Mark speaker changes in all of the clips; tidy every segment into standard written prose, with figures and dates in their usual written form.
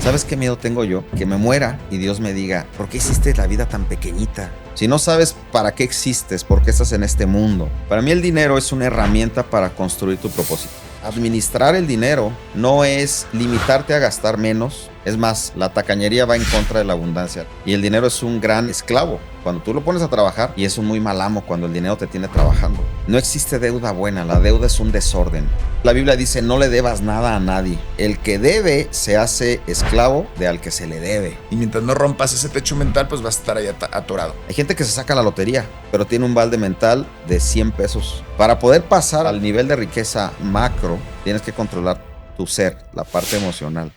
Speaker 1: ¿Sabes qué miedo tengo yo? Que me muera y Dios me diga, ¿por qué hiciste la vida tan pequeñita? Si no sabes para qué existes, por qué estás en este mundo. Para mí el dinero es una herramienta para construir tu propósito. Administrar el dinero no es limitarte a gastar menos. Es más, la tacañería va en contra de la abundancia. Y el dinero es un gran esclavo cuando tú lo pones a trabajar, y es un muy mal amo cuando el dinero te tiene trabajando. No existe deuda buena, la deuda es un desorden. La Biblia dice, no le debas nada a nadie. El que debe se hace esclavo de al que se le debe.
Speaker 2: Y mientras no rompas ese techo mental, pues vas a estar ahí atorado.
Speaker 1: Hay gente que se saca la lotería, pero tiene un balde mental de 100 pesos. Para poder pasar al nivel de riqueza macro, tienes que controlar tu ser, la parte emocional.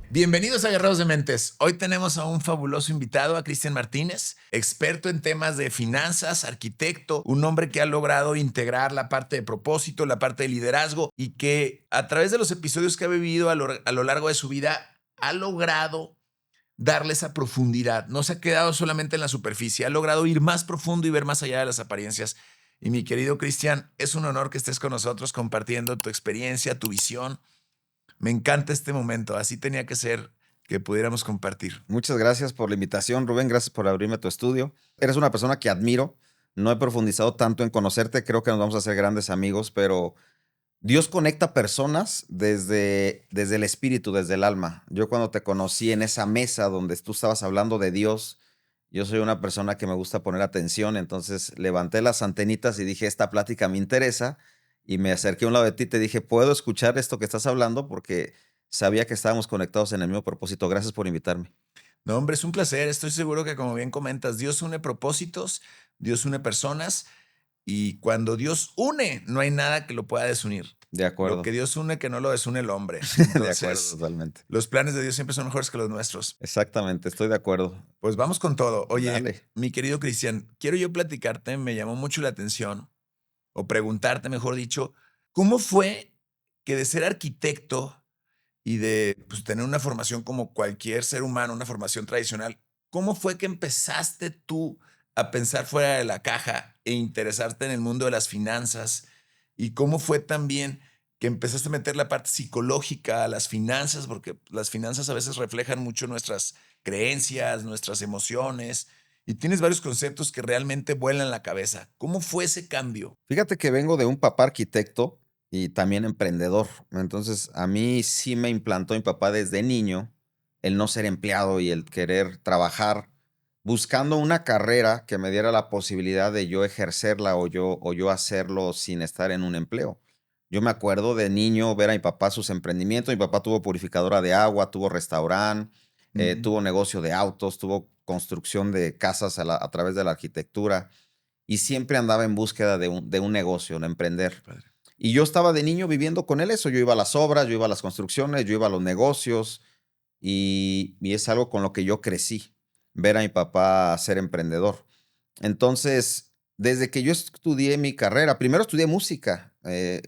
Speaker 2: Bienvenidos a Guerreros de Mentes. Hoy tenemos a un fabuloso invitado, a Cristian Martínez, experto en temas de finanzas, arquitecto, un hombre que ha logrado integrar la parte de propósito, la parte de liderazgo y que a través de los episodios que ha vivido a lo largo de su vida ha logrado darle esa profundidad. No se ha quedado solamente en la superficie, ha logrado ir más profundo y ver más allá de las apariencias. Y mi querido Cristian, es un honor que estés con nosotros compartiendo tu experiencia, tu visión. Me encanta este momento, así tenía que ser que pudiéramos compartir.
Speaker 1: Muchas gracias por la invitación, Rubén, gracias por abrirme tu estudio. Eres una persona que admiro, no he profundizado tanto en conocerte, creo que nos vamos a hacer grandes amigos, pero Dios conecta personas desde el espíritu, desde el alma. Yo cuando te conocí en esa mesa donde tú estabas hablando de Dios, yo soy una persona que me gusta poner atención, entonces levanté las antenitas y dije, esta plática me interesa. Y me acerqué a un lado de ti y te dije, ¿puedo escuchar esto que estás hablando? Porque sabía que estábamos conectados en el mismo propósito. Gracias por invitarme.
Speaker 2: No, hombre, es un placer. Estoy seguro que, como bien comentas, Dios une propósitos, Dios une personas, y cuando Dios une, no hay nada que lo pueda desunir.
Speaker 1: De acuerdo.
Speaker 2: Lo que Dios une, que no lo desune el hombre.
Speaker 1: De acuerdo, totalmente.
Speaker 2: Los planes de Dios siempre son mejores que los nuestros.
Speaker 1: Exactamente, estoy de acuerdo.
Speaker 2: Pues vamos con todo. Oye,
Speaker 1: Dale.
Speaker 2: Mi querido Cristian, quiero yo platicarte, me llamó mucho la atención, o preguntarte, mejor dicho, ¿cómo fue que de ser arquitecto y de pues, tener una formación como cualquier ser humano, una formación tradicional, cómo fue que empezaste tú a pensar fuera de la caja e interesarte en el mundo de las finanzas? ¿Y cómo fue también que empezaste a meter la parte psicológica a las finanzas? Porque las finanzas a veces reflejan mucho nuestras creencias, nuestras emociones, y tienes varios conceptos que realmente vuelan la cabeza. ¿Cómo fue ese cambio?
Speaker 1: Fíjate que vengo de un papá arquitecto y también emprendedor. Entonces, a mí sí me implantó mi papá desde niño el no ser empleado y el querer trabajar buscando una carrera que me diera la posibilidad de yo ejercerla o yo hacerlo sin estar en un empleo. Yo me acuerdo de niño ver a mi papá sus emprendimientos. Mi papá tuvo purificadora de agua, tuvo restaurante, tuvo negocio de autos, tuvo construcción de casas a través de la arquitectura y siempre andaba en búsqueda de un negocio, de emprender.
Speaker 2: Padre.
Speaker 1: Y yo estaba de niño viviendo con él eso. Yo iba a las obras, yo iba a las construcciones, yo iba a los negocios y es algo con lo que yo crecí, ver a mi papá ser emprendedor. Entonces, desde que yo estudié mi carrera, primero estudié música.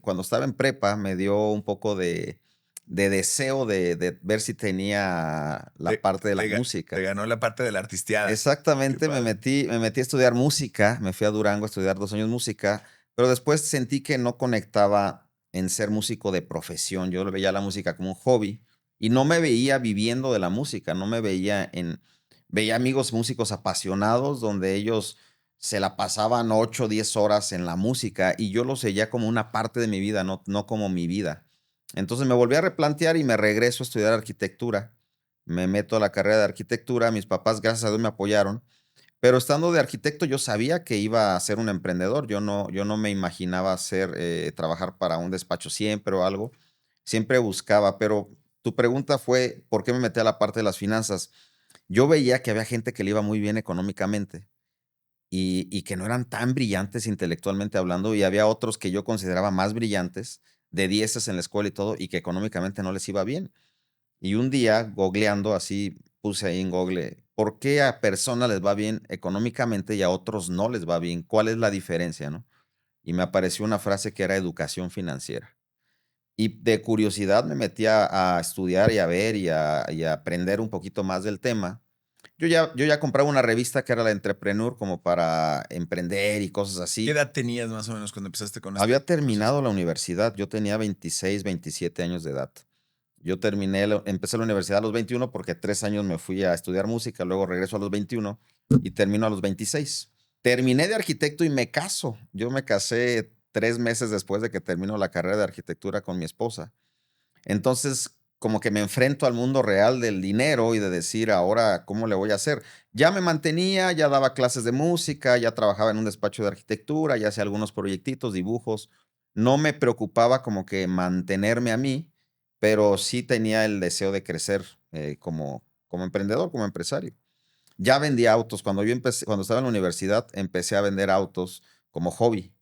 Speaker 1: Cuando estaba en prepa me dio un poco de deseo de ver si tenía la parte de la música.
Speaker 2: Te ganó la parte de la artisteada.
Speaker 1: Exactamente, me metí a estudiar música, me fui a Durango a estudiar 2 años música, pero después sentí que no conectaba en ser músico de profesión. Yo veía la música como un hobby y no me veía viviendo de la música, no me veía veía amigos músicos apasionados donde ellos se la pasaban 8 o 10 horas en la música y yo lo veía como una parte de mi vida, no como mi vida. Entonces me volví a replantear y me regreso a estudiar arquitectura. Me meto a la carrera de arquitectura, mis papás, gracias a Dios, me apoyaron, pero estando de arquitecto yo sabía que iba a ser un emprendedor. Yo no me imaginaba trabajar para un despacho siempre o algo, siempre buscaba, pero tu pregunta fue, ¿por qué me metí a la parte de las finanzas? Yo veía que había gente que le iba muy bien económicamente y que no eran tan brillantes intelectualmente hablando, y había otros que yo consideraba más brillantes, de dieces en la escuela y todo, y que económicamente no les iba bien. Y un día, googleando así, puse ahí en Google, ¿por qué a personas les va bien económicamente y a otros no les va bien? ¿Cuál es la diferencia, no? Y me apareció una frase que era educación financiera. Y de curiosidad me metí a estudiar y a ver y a aprender un poquito más del tema. Yo ya compraba una revista que era la Entrepreneur como para emprender y cosas
Speaker 2: ¿Qué
Speaker 1: así.
Speaker 2: edad tenías más o menos cuando empezaste con este
Speaker 1: Había
Speaker 2: proceso?
Speaker 1: terminado la universidad, yo tenía 26, 27 años de edad. Empecé la universidad a los 21 porque 3 años me fui a estudiar música, luego regreso a los 21 y termino a los 26. Terminé de arquitecto y me caso. Yo me casé 3 meses después de que termino la carrera de arquitectura con mi esposa. Entonces, como que me enfrento al mundo real del dinero y de decir, ahora, ¿cómo le voy a hacer? Ya me mantenía, ya daba clases de música, ya trabajaba en un despacho de arquitectura, ya hacía algunos proyectitos, dibujos. No me preocupaba como que mantenerme a mí, pero sí tenía el deseo de crecer como emprendedor, como empresario. Ya vendía autos. Cuando estaba en la universidad, empecé a vender autos como hobby.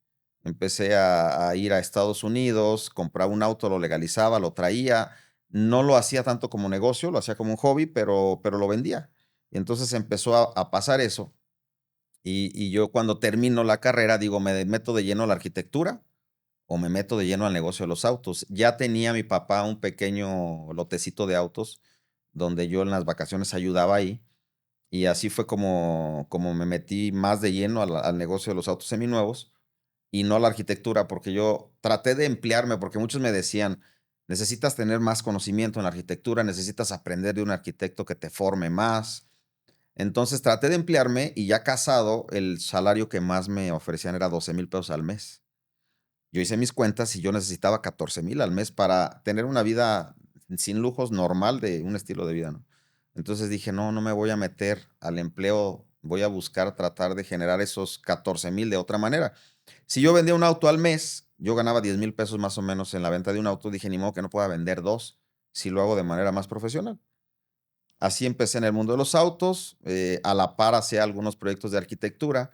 Speaker 1: Empecé a ir a Estados Unidos, compraba un auto, lo legalizaba, lo traía. No lo hacía tanto como negocio, lo hacía como un hobby, pero lo vendía. Y entonces empezó a pasar eso. Y yo cuando termino la carrera, digo, ¿me meto de lleno a la arquitectura o me meto de lleno al negocio de los autos? Ya tenía mi papá un pequeño lotecito de autos donde yo en las vacaciones ayudaba ahí. Y así fue como me metí más de lleno al negocio de los autos seminuevos y no a la arquitectura, porque yo traté de emplearme, porque muchos me decían, necesitas tener más conocimiento en la arquitectura, necesitas aprender de un arquitecto que te forme más. Entonces traté de emplearme y ya casado, el salario que más me ofrecían era 12,000 pesos al mes. Yo hice mis cuentas y yo necesitaba 14,000 al mes para tener una vida sin lujos normal de un estilo de vida, ¿no? Entonces dije, no, no me voy a meter al empleo, voy a buscar tratar de generar esos 14,000 de otra manera. Si yo vendía un auto al mes, yo ganaba 10,000 pesos más o menos en la venta de un auto. Dije, ni modo que no pueda vender dos si lo hago de manera más profesional. Así empecé en el mundo de los autos, a la par hacía algunos proyectos de arquitectura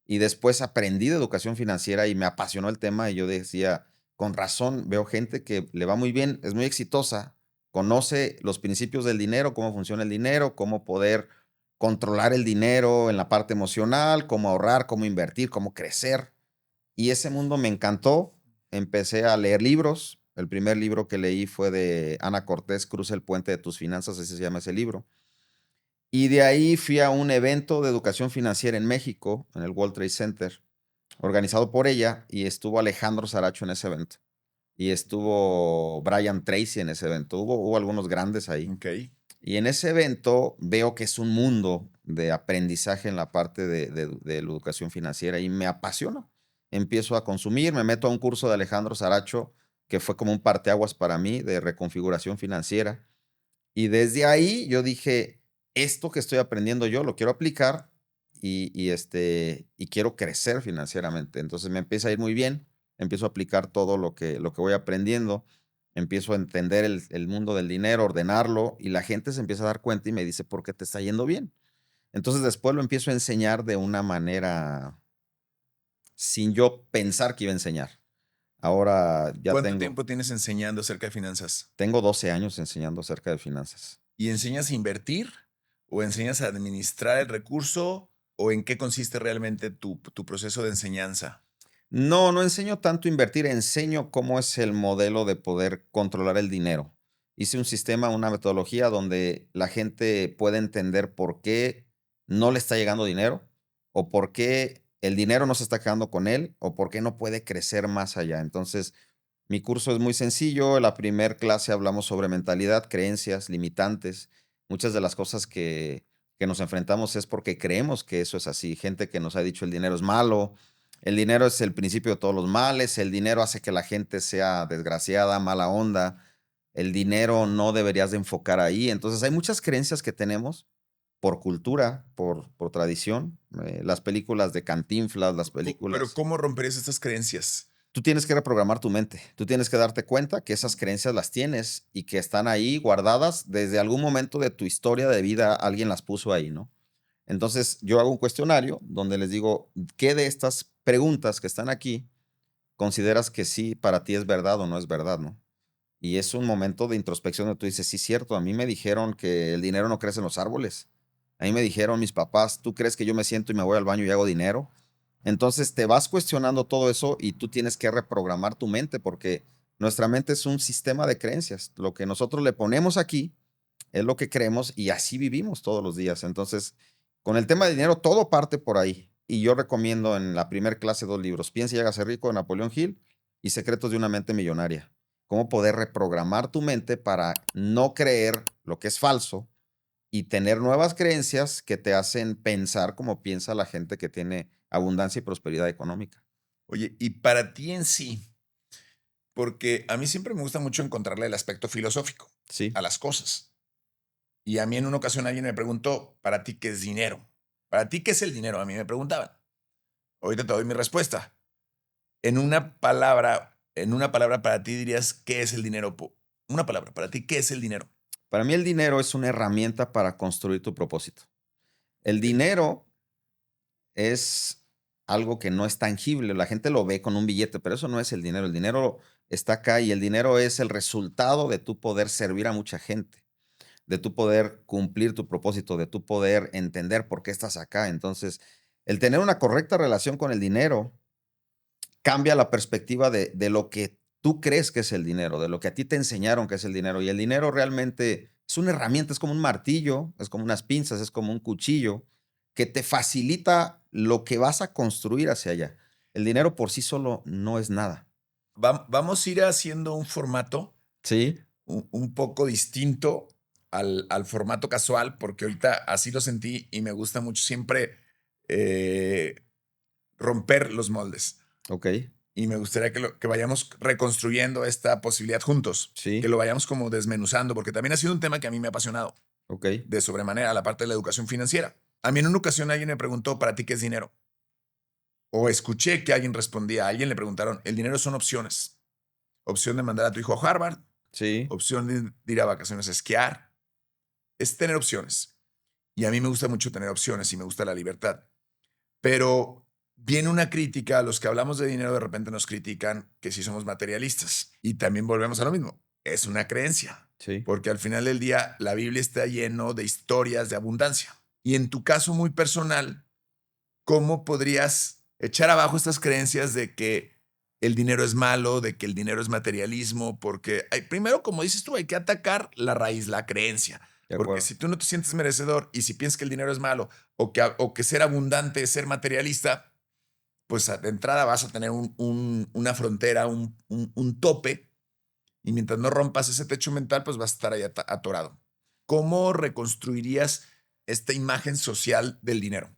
Speaker 1: y después aprendí de educación financiera y me apasionó el tema y yo decía, con razón, veo gente que le va muy bien, es muy exitosa, conoce los principios del dinero, cómo funciona el dinero, cómo poder controlar el dinero en la parte emocional, cómo ahorrar, cómo invertir, cómo crecer. Y ese mundo me encantó. Empecé a leer libros. El primer libro que leí fue de Ana Cortés, Cruza el puente de tus finanzas, así se llama ese libro. Y de ahí fui a un evento de educación financiera en México, en el World Trade Center, organizado por ella, y estuvo Alejandro Saracho en ese evento. Y estuvo Brian Tracy en ese evento. Hubo algunos grandes ahí.
Speaker 2: Ok.
Speaker 1: Y en ese evento veo que es un mundo de aprendizaje en la parte de la educación financiera y me apasiona. Empiezo a consumir, me meto a un curso de Alejandro Saracho, que fue como un parteaguas para mí de reconfiguración financiera. Y desde ahí yo dije, esto que estoy aprendiendo yo lo quiero aplicar y quiero crecer financieramente. Entonces me empieza a ir muy bien, empiezo a aplicar todo lo que voy aprendiendo, empiezo a entender el mundo del dinero, ordenarlo y la gente se empieza a dar cuenta y me dice, ¿por qué te está yendo bien? Entonces después lo empiezo a enseñar de una manera sin yo pensar que iba a enseñar. Ahora ya
Speaker 2: ¿Cuánto
Speaker 1: tengo,
Speaker 2: tiempo tienes enseñando acerca de finanzas?
Speaker 1: tengo 12 años enseñando acerca de finanzas.
Speaker 2: ¿Y enseñas a invertir o enseñas a administrar el recurso o en qué consiste realmente tu proceso de enseñanza?
Speaker 1: No, no enseño tanto a invertir, enseño cómo es el modelo de poder controlar el dinero. Hice un sistema, una metodología donde la gente puede entender por qué no le está llegando dinero o por qué el dinero no se está quedando con él o por qué no puede crecer más allá. Entonces, mi curso es muy sencillo. En la primer clase hablamos sobre mentalidad, creencias, limitantes. Muchas de las cosas que nos enfrentamos es porque creemos que eso es así. Gente que nos ha dicho el dinero es malo, el dinero es el principio de todos los males, el dinero hace que la gente sea desgraciada, mala onda, el dinero no deberías de enfocar ahí. Entonces hay muchas creencias que tenemos por cultura, por tradición, las películas de Cantinflas, las
Speaker 2: Pero
Speaker 1: películas.
Speaker 2: ¿cómo romperías estas creencias?
Speaker 1: Tú tienes que reprogramar tu mente, tú tienes que darte cuenta que esas creencias las tienes y que están ahí guardadas desde algún momento de tu historia de vida, alguien las puso ahí, ¿no? Entonces, yo hago un cuestionario donde les digo, ¿qué de estas preguntas que están aquí consideras que sí para ti es verdad o no es verdad, no? Y es un momento de introspección donde tú dices, sí, cierto, a mí me dijeron que el dinero no crece en los árboles. A mí me dijeron mis papás, ¿tú crees que yo me siento y me voy al baño y hago dinero? Entonces te vas cuestionando todo eso y tú tienes que reprogramar tu mente porque Nuestra mente es un sistema de creencias. Lo que nosotros le ponemos aquí es lo que creemos y así vivimos todos los días. Entonces, con el tema de dinero, todo parte por ahí. Y yo recomiendo en la primera clase 2 libros: Piensa y hágase rico, de Napoleón Hill, y Secretos de una mente millonaria. Cómo poder reprogramar tu mente para no creer lo que es falso y tener nuevas creencias que te hacen pensar como piensa la gente que tiene abundancia y prosperidad económica.
Speaker 2: Oye, y para ti en sí, porque a mí siempre me gusta mucho encontrarle el aspecto filosófico
Speaker 1: Sí,
Speaker 2: a las cosas. Y a mí en una ocasión alguien me preguntó, ¿para ti qué es dinero? ¿Para ti qué es el dinero? A mí me preguntaban. Ahorita te doy mi respuesta. En una palabra para ti dirías, ¿qué es el dinero? Una palabra, para ti, ¿qué es el dinero?
Speaker 1: para mí el dinero es una herramienta para construir tu propósito. El
Speaker 2: Ok.
Speaker 1: dinero es algo que no es tangible. La gente lo ve con un billete, pero eso no es el dinero. El dinero está acá y el dinero es el resultado de tu poder servir a mucha gente, de tu poder cumplir tu propósito, de tu poder entender por qué estás acá. Entonces, el tener una correcta relación con el dinero cambia la perspectiva de lo que tú crees que es el dinero, de lo que a ti te enseñaron que es el dinero. Y el dinero realmente es una herramienta, es como un martillo, es como unas pinzas, es como un cuchillo que te facilita lo que vas a construir hacia allá. El dinero por sí solo no es nada.
Speaker 2: Vamos a ir haciendo un formato
Speaker 1: Sí,
Speaker 2: un poco distinto al formato casual, porque ahorita así lo sentí y me gusta mucho siempre eh, romper los moldes.
Speaker 1: ok,
Speaker 2: Y me gustaría que vayamos reconstruyendo esta posibilidad juntos, que
Speaker 1: sí,
Speaker 2: lo vayamos como desmenuzando, porque también ha sido un tema que a mí me ha apasionado
Speaker 1: ok,
Speaker 2: de sobremanera, la parte de la educación financiera. A mí en una ocasión alguien me preguntó, ¿para ti qué es dinero? O escuché que alguien respondía, a alguien le preguntaron, el dinero son opciones. Opción de mandar a tu hijo a Harvard,
Speaker 1: sí,
Speaker 2: opción de ir a vacaciones a esquiar. Es tener opciones. Y a mí me gusta mucho tener opciones y me gusta la libertad. Pero viene una crítica, a los que hablamos de dinero de repente nos critican que si somos materialistas. Y también volvemos a lo mismo, es una creencia,
Speaker 1: sí.
Speaker 2: porque al final del día la Biblia está lleno de historias de abundancia. Y en tu caso muy personal, ¿cómo podrías echar abajo estas creencias de que el dinero es malo, de que el dinero es materialismo? Porque primero, como dices tú, hay que atacar la raíz, la creencia.
Speaker 1: De
Speaker 2: Porque
Speaker 1: acuerdo.
Speaker 2: si tú no te sientes merecedor y si piensas que el dinero es malo o que ser abundante es ser materialista, pues de entrada vas a tener una frontera, un tope, y mientras no rompas ese techo mental, pues vas a estar ahí atorado. ¿Cómo reconstruirías esta imagen social del dinero?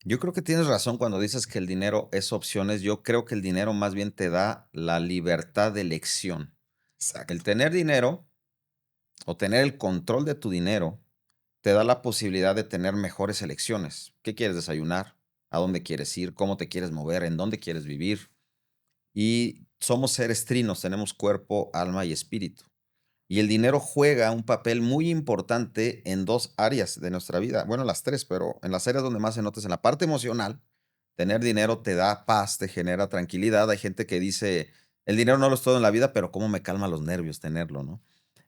Speaker 1: Yo creo que tienes razón cuando dices que el dinero es opciones. Yo creo que el dinero más bien te da la libertad de elección. El
Speaker 2: Exacto.
Speaker 1: tener dinero o tener el control de tu dinero te da la posibilidad de tener mejores elecciones. ¿Qué quieres desayunar? ¿A dónde quieres ir? ¿Cómo te quieres mover? ¿En dónde quieres vivir? Y somos seres trinos, tenemos cuerpo, alma y espíritu. Y el dinero juega un papel muy importante en 2 áreas de nuestra vida. Bueno, las tres, pero en las áreas donde más se nota es en la parte emocional. Tener dinero te da paz, te genera tranquilidad. Hay gente que dice, el dinero no lo es todo en la vida, pero cómo me calma los nervios tenerlo, ¿no?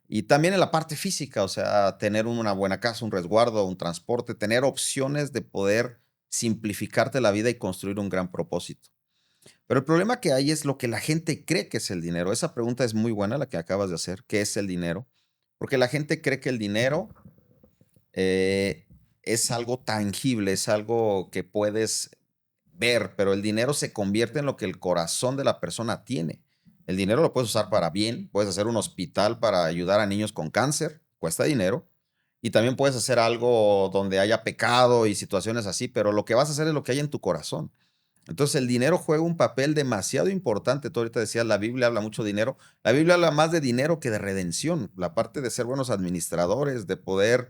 Speaker 1: Y también en la parte física, o sea, tener una buena casa, un resguardo, un transporte, tener opciones de poder simplificarte la vida y construir un gran propósito. Pero el problema que hay es lo que la gente cree que es el dinero. Esa pregunta es muy buena, la que acabas de hacer. ¿Qué es el dinero? Porque la gente cree que el dinero eh, es algo tangible, es algo que puedes ver, pero el dinero se convierte en lo que el corazón de la persona tiene. El dinero lo puedes usar para bien, puedes hacer un hospital para ayudar a niños con cáncer, cuesta dinero, y también puedes hacer algo donde haya pecado y situaciones así, pero lo que vas a hacer es lo que hay en tu corazón. Entonces el dinero juega un papel demasiado importante. Tú ahorita decías, la Biblia habla mucho de dinero. La Biblia habla más de dinero que de redención. La parte de ser buenos administradores, de poder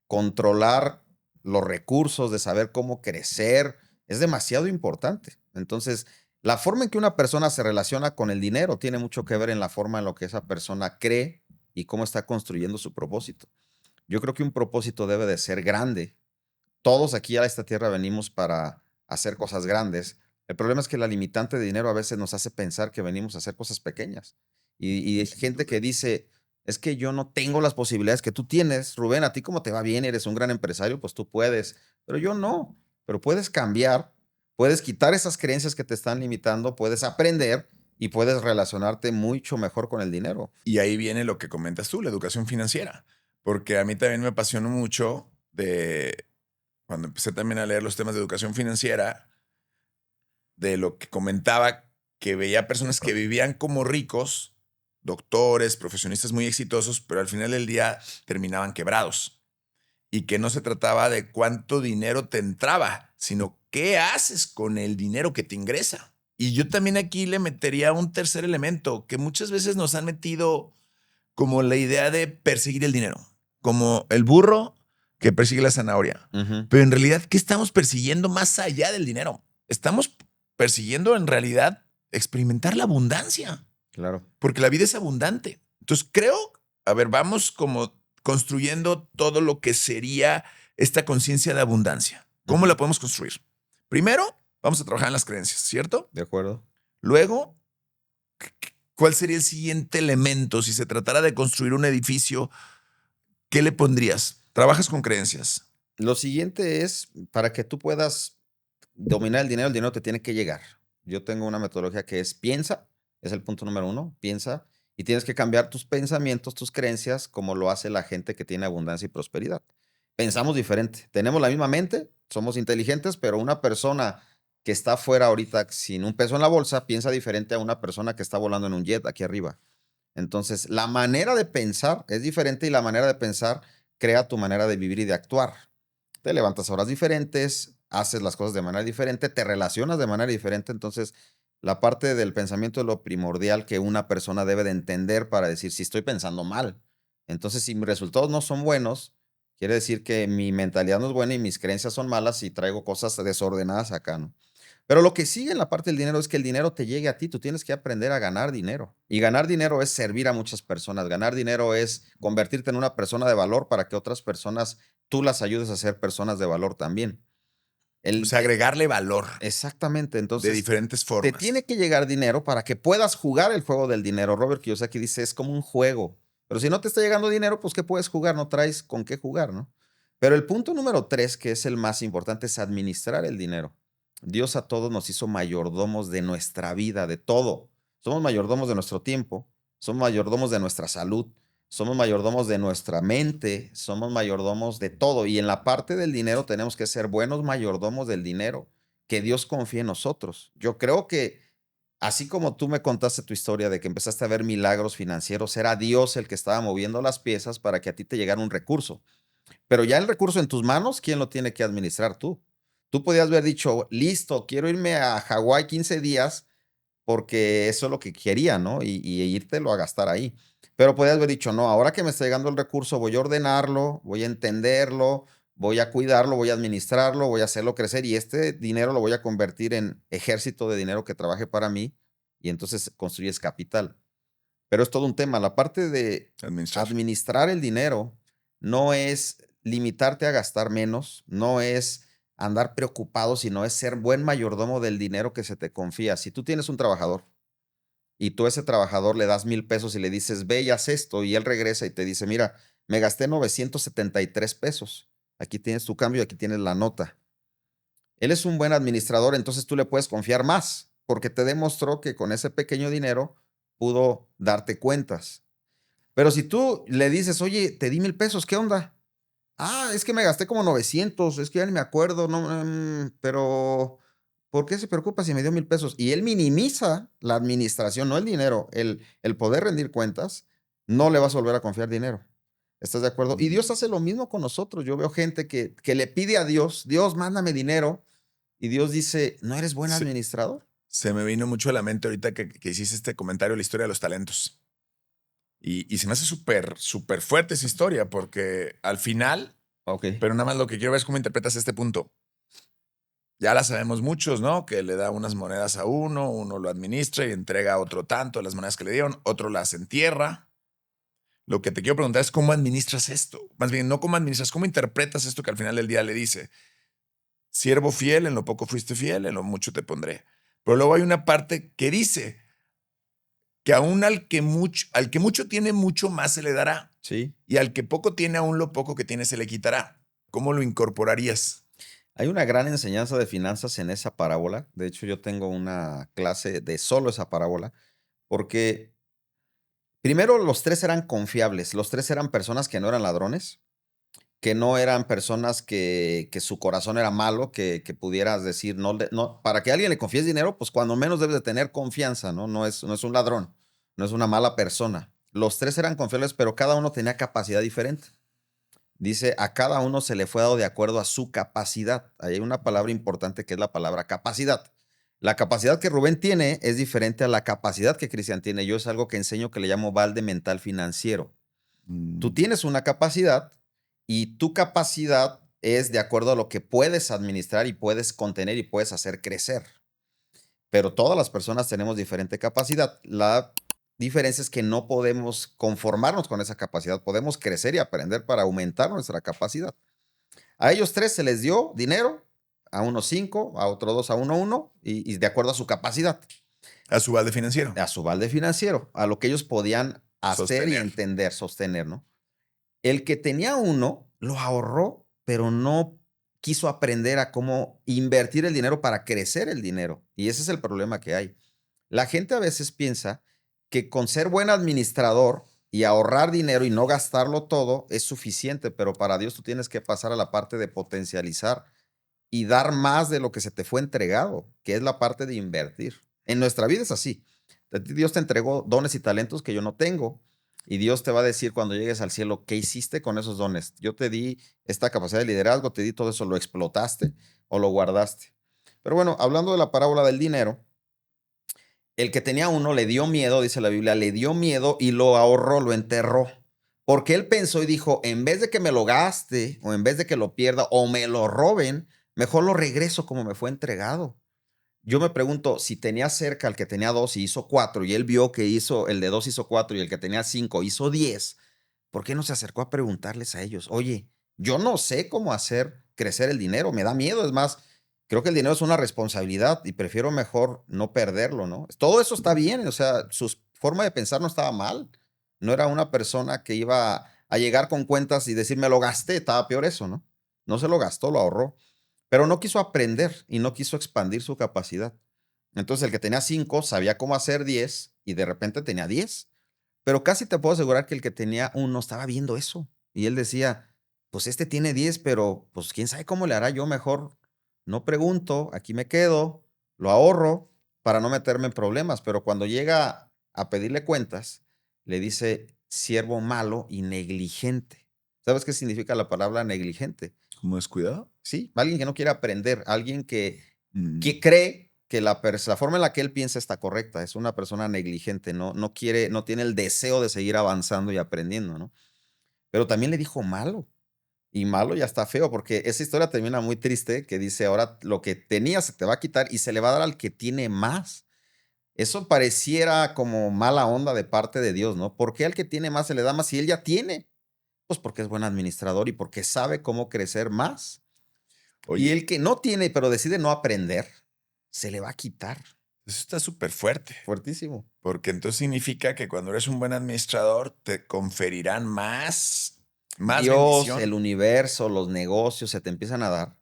Speaker 1: controlar los recursos, de saber cómo crecer, es demasiado importante. Entonces, la forma en que una persona se relaciona con el dinero tiene mucho que ver en la forma en lo que esa persona cree y cómo está construyendo su propósito. Yo creo que un propósito debe de ser grande. Todos aquí a esta tierra venimos para hacer cosas grandes. El problema es que la limitante de dinero a veces nos hace pensar que venimos a hacer cosas pequeñas. Y hay
Speaker 2: Sin
Speaker 1: gente
Speaker 2: duda.
Speaker 1: que dice, es que yo no tengo las posibilidades que tú tienes. Rubén, a ti como te va bien, eres un gran empresario, pues tú puedes, pero yo no. Pero puedes cambiar, puedes quitar esas creencias que te están limitando, puedes aprender y puedes relacionarte mucho mejor con el dinero.
Speaker 2: Y ahí viene lo que comentas tú, la educación financiera. Porque a mí también me apasionó mucho de cuando empecé también a leer los temas de educación financiera, de lo que comentaba, que veía personas que vivían como ricos, doctores, profesionistas muy exitosos, pero al final del día terminaban quebrados. Y que no se trataba de cuánto dinero te entraba, sino qué haces con el dinero que te ingresa. Y yo también aquí le metería un tercer elemento, que muchas veces nos han metido como la idea de perseguir el dinero, como el burro que persigue la zanahoria.
Speaker 1: Ujú,
Speaker 2: Pero en realidad, ¿qué estamos persiguiendo más allá del dinero? Estamos persiguiendo en realidad experimentar la abundancia,
Speaker 1: claro.
Speaker 2: porque la vida es abundante. Entonces creo, a ver, vamos como construyendo todo lo que sería esta conciencia de abundancia. ¿Cómo
Speaker 1: Ujú,
Speaker 2: la podemos construir? Primero, vamos a trabajar en las creencias, ¿cierto?
Speaker 1: de acuerdo.
Speaker 2: Luego, ¿cuál sería el siguiente elemento si se tratara de construir un edificio? ¿Qué le pondrías? Trabajas con creencias.
Speaker 1: Lo siguiente es, para que tú puedas dominar el dinero te tiene que llegar. Yo tengo una metodología que es piensa, es el punto número uno, piensa, y tienes que cambiar tus pensamientos, tus creencias, como lo hace la gente que tiene abundancia y prosperidad. Pensamos diferente, tenemos la misma mente, somos inteligentes, pero una persona que está afuera ahorita sin un peso en la bolsa piensa diferente a una persona que está volando en un jet aquí arriba. Entonces, la manera de pensar es diferente y la manera de pensar crea tu manera de vivir y de actuar. Te levantas a horas diferentes, haces las cosas de manera diferente, te relacionas de manera diferente. Entonces, la parte del pensamiento es lo primordial que una persona debe de entender para decir si estoy pensando mal. Entonces, si mis resultados no son buenos, quiere decir que mi mentalidad no es buena y mis creencias son malas y traigo cosas desordenadas acá, ¿no? Pero lo que sigue en la parte del dinero es que el dinero te llegue a ti. Tú tienes que aprender a ganar dinero. Y ganar dinero es servir a muchas personas. Ganar dinero es convertirte en una persona de valor para que otras personas tú las ayudes a ser personas de valor también.
Speaker 2: O sea, agregarle valor
Speaker 1: Exactamente.
Speaker 2: de
Speaker 1: Entonces,
Speaker 2: diferentes
Speaker 1: te tiene
Speaker 2: formas.
Speaker 1: que llegar dinero para que puedas jugar el juego del dinero. Robert Kiyosaki dice, es como un juego. Pero si no te está llegando dinero, pues ¿qué puedes jugar? No traes con qué jugar, ¿no? Pero el punto número tres, que es el más importante, es administrar el dinero. Dios a todos nos hizo mayordomos de nuestra vida, de todo. Somos mayordomos de nuestro tiempo, somos mayordomos de nuestra salud, somos mayordomos de nuestra mente, somos mayordomos de todo. Y en la parte del dinero tenemos que ser buenos mayordomos del dinero, que Dios confíe en nosotros. Yo creo que así como tú me contaste tu historia de que empezaste a ver milagros financieros, era Dios el que estaba moviendo las piezas para que a ti te llegara un recurso. Pero ya el recurso en tus manos, ¿quién lo tiene que administrar? Tú. Tú podías haber dicho, listo, quiero irme a Hawái 15 días porque eso es lo que quería, ¿no? Y írtelo a gastar ahí. Pero podías haber dicho, no, ahora que me está llegando el recurso, voy a ordenarlo, voy a entenderlo, voy a cuidarlo, voy a administrarlo, voy a hacerlo crecer y este dinero lo voy a convertir en ejército de dinero que trabaje para mí y entonces construyes capital. Pero es todo un tema. La parte de
Speaker 2: Administrar.
Speaker 1: administrar el dinero no es limitarte a gastar menos, no es andar preocupado, sino es ser buen mayordomo del dinero que se te confía. Si tú tienes un trabajador y tú a ese trabajador le das 1,000 pesos y le dices, ve y haz esto, y él regresa y te dice, mira, me gasté 973 pesos. Aquí tienes tu cambio, aquí tienes la nota. Él es un buen administrador, entonces tú le puedes confiar más, porque te demostró que con ese pequeño dinero pudo darte cuentas. Pero si tú le dices, oye, te di 1,000 pesos, ¿qué onda? Ah, es que me gasté como 900, es que ya ni me acuerdo, no, pero ¿por qué se preocupa si me dio 1,000 pesos? Y él minimiza la administración, no el dinero, el poder rendir cuentas, no le vas a volver a confiar dinero. ¿Estás de acuerdo? Y Dios hace lo mismo con nosotros. Yo veo gente que le pide a Dios, Dios, mándame dinero, y Dios dice, ¿no eres buen
Speaker 2: Se,
Speaker 1: administrador?
Speaker 2: se me vino mucho a la mente ahorita que hiciste este comentario, la historia de los talentos. Y se me hace súper, súper fuerte esa historia, porque al final,
Speaker 1: Ok.
Speaker 2: pero nada más lo que quiero ver es cómo interpretas este punto. Ya la sabemos muchos, ¿no? Que le da unas monedas a uno, uno lo administra y entrega a otro tanto las monedas que le dieron, otro las entierra. Lo que te quiero preguntar es cómo administras esto. Más bien, no cómo administras, cómo interpretas esto que al final del día le dice, siervo fiel, en lo poco fuiste fiel, en lo mucho te pondré. Pero luego hay una parte que dice que aún al que mucho tiene, mucho más se le dará.
Speaker 1: Sí.
Speaker 2: Y al que poco tiene, aún lo poco que tiene se le quitará. ¿Cómo lo incorporarías?
Speaker 1: Hay una gran enseñanza de finanzas en esa parábola. De hecho, yo tengo una clase de solo esa parábola. Porque primero los tres eran confiables, los tres eran personas que no eran ladrones, que no eran personas que su corazón era malo, que pudieras decir, no, no, para que alguien le confíes dinero, pues cuando menos debes de tener confianza, ¿no? No es un ladrón, no es una mala persona. Los tres eran confiables, pero cada uno tenía capacidad diferente. Dice, a cada uno se le fue dado de acuerdo a su capacidad. Ahí hay una palabra importante que es la palabra capacidad. La capacidad que Rubén tiene es diferente a la capacidad que Cristian tiene. Yo es algo que enseño que le llamo balde mental financiero. Tú
Speaker 2: Mm.
Speaker 1: tienes una capacidad y tu capacidad es de acuerdo a lo que puedes administrar y puedes contener y puedes hacer crecer. Pero todas las personas tenemos diferente capacidad. La diferencia es que no podemos conformarnos con esa capacidad. Podemos crecer y aprender para aumentar nuestra capacidad. A ellos tres se les dio dinero, a unos 5, a otros 2, a uno, y de acuerdo a su capacidad,
Speaker 2: A su balde financiero.
Speaker 1: a su balde financiero, a lo que ellos podían hacer y
Speaker 2: Sostener.
Speaker 1: entender, sostener, ¿no? El que tenía uno lo ahorró, pero no quiso aprender a cómo invertir el dinero para crecer el dinero. Y ese es el problema que hay. La gente a veces piensa que con ser buen administrador y ahorrar dinero y no gastarlo todo es suficiente, pero para Dios tú tienes que pasar a la parte de potencializar y dar más de lo que se te fue entregado, que es la parte de invertir. En nuestra vida es así. Dios te entregó dones y talentos que yo no tengo. Y Dios te va a decir cuando llegues al cielo, ¿qué hiciste con esos dones? Yo te di esta capacidad de liderazgo, te di todo eso, ¿lo explotaste o lo guardaste? Pero bueno, hablando de la parábola del dinero, el que tenía uno le dio miedo, dice la Biblia, le dio miedo y lo ahorró, lo enterró. Porque él pensó y dijo, en vez de que me lo gaste o en vez de que lo pierda o me lo roben, mejor lo regreso como me fue entregado. Yo me pregunto, si tenía cerca al que tenía 2 y hizo 4 y él vio que hizo el de 2 hizo 4 y el que tenía 5 hizo 10, ¿por qué no se acercó a preguntarles a ellos? Oye, yo no sé cómo hacer crecer el dinero, me da miedo, es más, creo que el dinero es una responsabilidad y prefiero mejor no perderlo, ¿no? Todo eso está bien, o sea, su forma de pensar no estaba mal. No era una persona que iba a llegar con cuentas y decir, me lo gasté, estaba peor eso, ¿no? No se lo gastó, lo ahorró, pero no quiso aprender y no quiso expandir su capacidad. Entonces el que tenía 5 sabía cómo hacer 10 y de repente tenía 10, pero casi te puedo asegurar que el que tenía uno estaba viendo eso. Y él decía, pues este tiene 10, pero pues quién sabe cómo le hará, yo mejor no pregunto, aquí me quedo, lo ahorro para no meterme en problemas. Pero cuando llega a pedirle cuentas, le dice siervo malo y negligente. ¿Sabes qué significa la palabra negligente?
Speaker 2: ¿Como descuidado?
Speaker 1: Sí, alguien que no quiere aprender, alguien que
Speaker 2: Mm.
Speaker 1: cree que la forma en la que él piensa está correcta. Es una persona negligente, no quiere, no tiene el deseo de seguir avanzando y aprendiendo, ¿no? Pero también le dijo malo, y malo ya está feo, porque esa historia termina muy triste, que dice, ahora lo que tenía se te va a quitar y se le va a dar al que tiene más. Eso pareciera como mala onda de parte de Dios, ¿no? ¿Por qué al que tiene más se le da más si él ya tiene? Pues porque es buen administrador y porque sabe cómo crecer más. Y
Speaker 2: Oye,
Speaker 1: el que no tiene, pero decide no aprender, se le va a quitar.
Speaker 2: eso está súper fuerte.
Speaker 1: Fuertísimo.
Speaker 2: Porque entonces significa que cuando eres un buen administrador te conferirán más
Speaker 1: Dios, el
Speaker 2: bendición.
Speaker 1: universo, los negocios se te empiezan a dar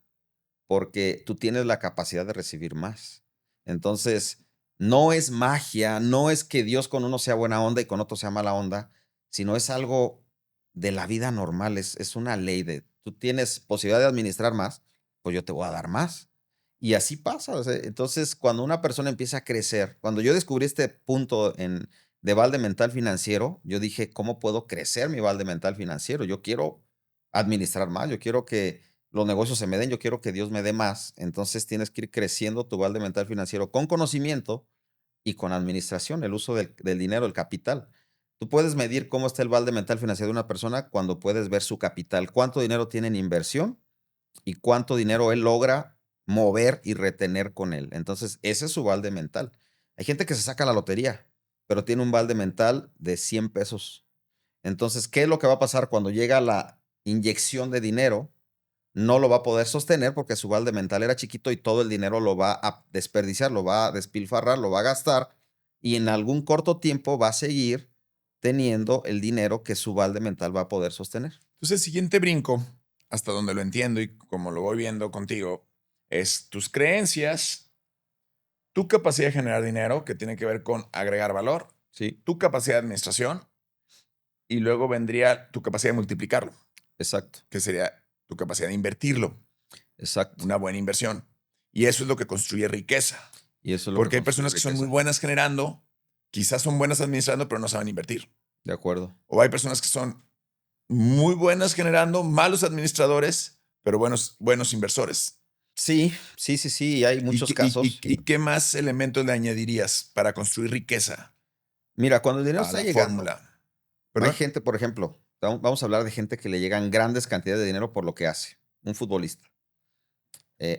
Speaker 1: porque tú tienes la capacidad de recibir más. Entonces, no es magia, no es que Dios con uno sea buena onda y con otro sea mala onda, sino es algo de la vida normal, es una ley de tú tienes posibilidad de administrar más, pues yo te voy a dar más. Y así pasa. O sea, entonces, cuando una persona empieza a crecer, cuando yo descubrí este punto de balde mental financiero, yo dije, ¿cómo puedo crecer mi balde mental financiero? Yo quiero administrar más, yo quiero que los negocios se me den, yo quiero que Dios me dé más. Entonces tienes que ir creciendo tu balde mental financiero con conocimiento y con administración, el uso del dinero, el capital. Tú puedes medir cómo está el balde mental financiero de una persona cuando puedes ver su capital, cuánto dinero tiene en inversión y cuánto dinero él logra mover y retener con él. Entonces, ese es su balde mental. Hay gente que se saca la lotería, pero tiene un balde mental de 100 pesos. Entonces, ¿qué es lo que va a pasar cuando llega la inyección de dinero? No lo va a poder sostener porque su balde mental era chiquito y todo el dinero lo va a desperdiciar, lo va a despilfarrar, lo va a gastar y en algún corto tiempo va a seguir teniendo el dinero que su balde mental va a poder sostener.
Speaker 2: Entonces el siguiente brinco, hasta donde lo entiendo y como lo voy viendo contigo, es tus creencias, tu capacidad de generar dinero, que tiene que ver con agregar valor,
Speaker 1: Sí,
Speaker 2: tu capacidad de administración y luego vendría tu capacidad de multiplicarlo,
Speaker 1: exacto,
Speaker 2: que sería tu capacidad de invertirlo,
Speaker 1: exacto.
Speaker 2: una buena inversión. Y eso es lo que construye riqueza.
Speaker 1: Y eso es lo que
Speaker 2: Porque hay
Speaker 1: construye
Speaker 2: personas que son muy
Speaker 1: riqueza.
Speaker 2: buenas generando, quizás son buenas administrando, pero no saben invertir.
Speaker 1: De acuerdo.
Speaker 2: O hay personas que son muy buenas generando, malos administradores, pero buenos inversores.
Speaker 1: Sí, sí, sí, sí, hay
Speaker 2: ¿Y
Speaker 1: muchos
Speaker 2: qué, y- y-
Speaker 1: casos.
Speaker 2: y qué más elementos le añadirías para construir riqueza
Speaker 1: Mira, cuando el dinero
Speaker 2: a
Speaker 1: está
Speaker 2: la
Speaker 1: llegando,
Speaker 2: fórmula?
Speaker 1: hay
Speaker 2: ¿Perdón?
Speaker 1: gente, por ejemplo, vamos a hablar de gente que le llegan grandes cantidades de dinero por lo que hace. Un futbolista.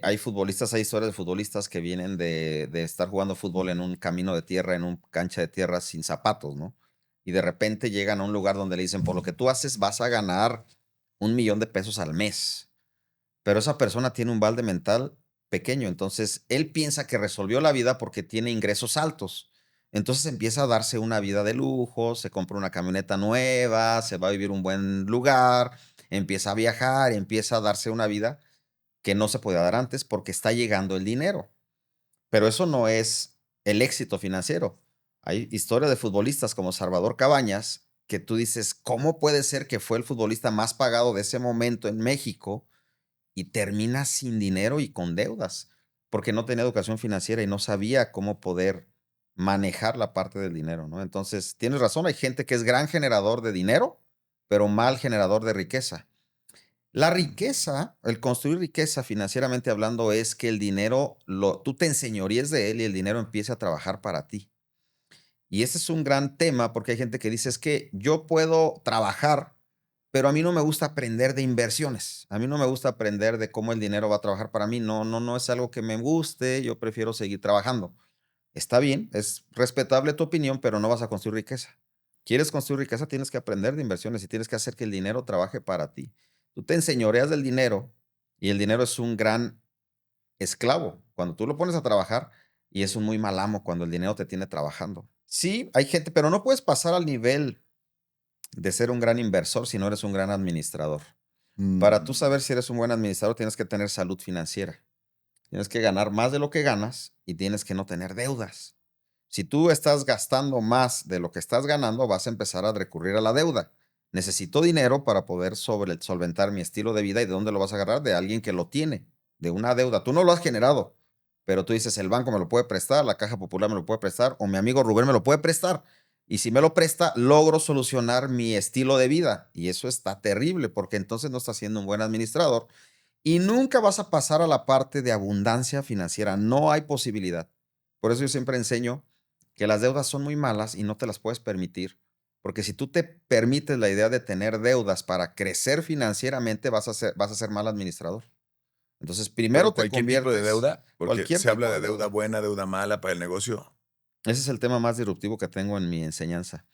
Speaker 1: Hay futbolistas, hay historias de futbolistas que vienen de estar jugando fútbol en un camino de tierra, en un cancha de tierra sin zapatos, ¿no? Y de repente llegan a un lugar donde le dicen, por lo que tú haces vas a ganar 1 millón de pesos al mes. Pero esa persona tiene un balde mental pequeño, entonces él piensa que resolvió la vida porque tiene ingresos altos. Entonces empieza a darse una vida de lujo, se compra una camioneta nueva, se va a vivir un buen lugar, empieza a viajar, empieza a darse una vida que no se podía dar antes porque está llegando el dinero. Pero eso no es el éxito financiero. Hay historias de futbolistas como Salvador Cabañas que tú dices, ¿cómo puede ser que fue el futbolista más pagado de ese momento en México y termina sin dinero y con deudas? Porque no tenía educación financiera y no sabía cómo poder manejar la parte del dinero, ¿no? Entonces, tienes razón, hay gente que es gran generador de dinero, pero mal generador de riqueza. La riqueza, el construir riqueza financieramente hablando, es que el dinero, tú te enseñoríes de él y el dinero empiece a trabajar para ti. Y ese es un gran tema porque hay gente que dice, es que yo puedo trabajar, pero a mí no me gusta aprender de inversiones. A mí no me gusta aprender de cómo el dinero va a trabajar para mí. No, no, no es algo que me guste. Yo prefiero seguir trabajando. Está bien, es respetable tu opinión, pero no vas a construir riqueza. ¿Quieres construir riqueza? Tienes que aprender de inversiones y tienes que hacer que el dinero trabaje para ti. Tú te enseñoreas del dinero y el dinero es un gran esclavo cuando tú lo pones a trabajar y es un muy mal amo cuando el dinero te tiene trabajando. Sí, hay gente, pero no puedes pasar al nivel de ser un gran inversor si no eres un gran administrador. Para tú
Speaker 2: Mm,
Speaker 1: saber si eres un buen administrador, tienes que tener salud financiera. Tienes que ganar más de lo que ganas y tienes que no tener deudas. Si tú estás gastando más de lo que estás ganando, vas a empezar a recurrir a la deuda. Necesito dinero para poder solventar mi estilo de vida. ¿Y de dónde lo vas a agarrar? De alguien que lo tiene, de una deuda. Tú no lo has generado, pero tú dices, el banco me lo puede prestar, la Caja Popular me lo puede prestar, o mi amigo Rubén me lo puede prestar. Y si me lo presta, logro solucionar mi estilo de vida. Y eso está terrible, porque entonces no estás siendo un buen administrador y nunca vas a pasar a la parte de abundancia financiera. No hay posibilidad. Por eso yo siempre enseño que las deudas son muy malas y no te las puedes permitir. Porque si tú te permites la idea de tener deudas para crecer financieramente, vas a ser mal administrador. Entonces,
Speaker 2: pero
Speaker 1: primero te
Speaker 2: cualquier tipo de
Speaker 1: conviertes
Speaker 2: deuda, porque
Speaker 1: cualquier
Speaker 2: se habla
Speaker 1: tipo
Speaker 2: de
Speaker 1: de
Speaker 2: deuda
Speaker 1: deuda.
Speaker 2: buena, deuda mala para el negocio.
Speaker 1: Ese es el tema más disruptivo que tengo en mi enseñanza.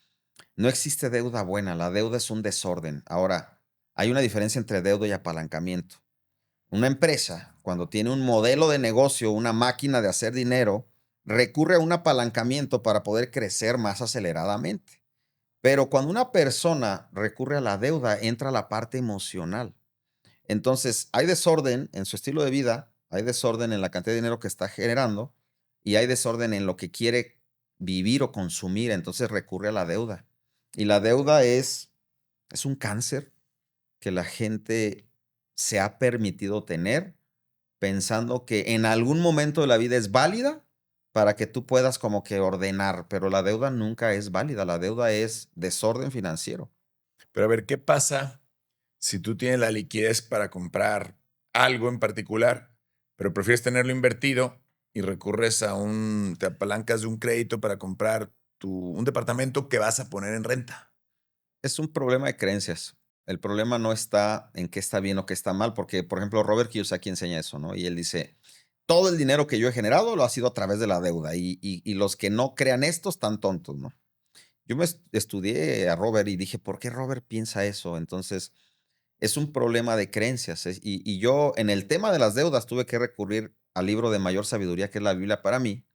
Speaker 1: No existe deuda buena, la deuda es un desorden. Ahora, hay una diferencia entre deuda y apalancamiento. Una empresa, cuando tiene un modelo de negocio, una máquina de hacer dinero, recurre a un apalancamiento para poder crecer más aceleradamente. Pero cuando una persona recurre a la deuda, entra la parte emocional. Entonces, hay desorden en su estilo de vida, hay desorden en la cantidad de dinero que está generando y hay desorden en lo que quiere vivir o consumir. Entonces recurre a la deuda. Y la deuda es un cáncer que la gente se ha permitido tener pensando que en algún momento de la vida es válida para que tú puedas como que ordenar, pero la deuda nunca es válida, la deuda es desorden financiero.
Speaker 2: Pero a ver, ¿qué pasa si tú tienes la liquidez para comprar algo en particular, pero prefieres tenerlo invertido y recurres te apalancas de un crédito para comprar un departamento que vas a poner en renta?
Speaker 1: Es un problema de creencias. El problema no está en qué está bien o qué está mal, porque, por ejemplo, Robert Kiyosaki enseña eso, ¿no? Y él dice, todo el dinero que yo he generado lo ha sido a través de la deuda y los que no crean esto están tontos, ¿no? Yo estudié a Robert y dije, ¿por qué Robert piensa eso? Entonces, es un problema de creencias. Y yo en el tema de las deudas tuve que recurrir al libro de mayor sabiduría que es la Biblia para mí,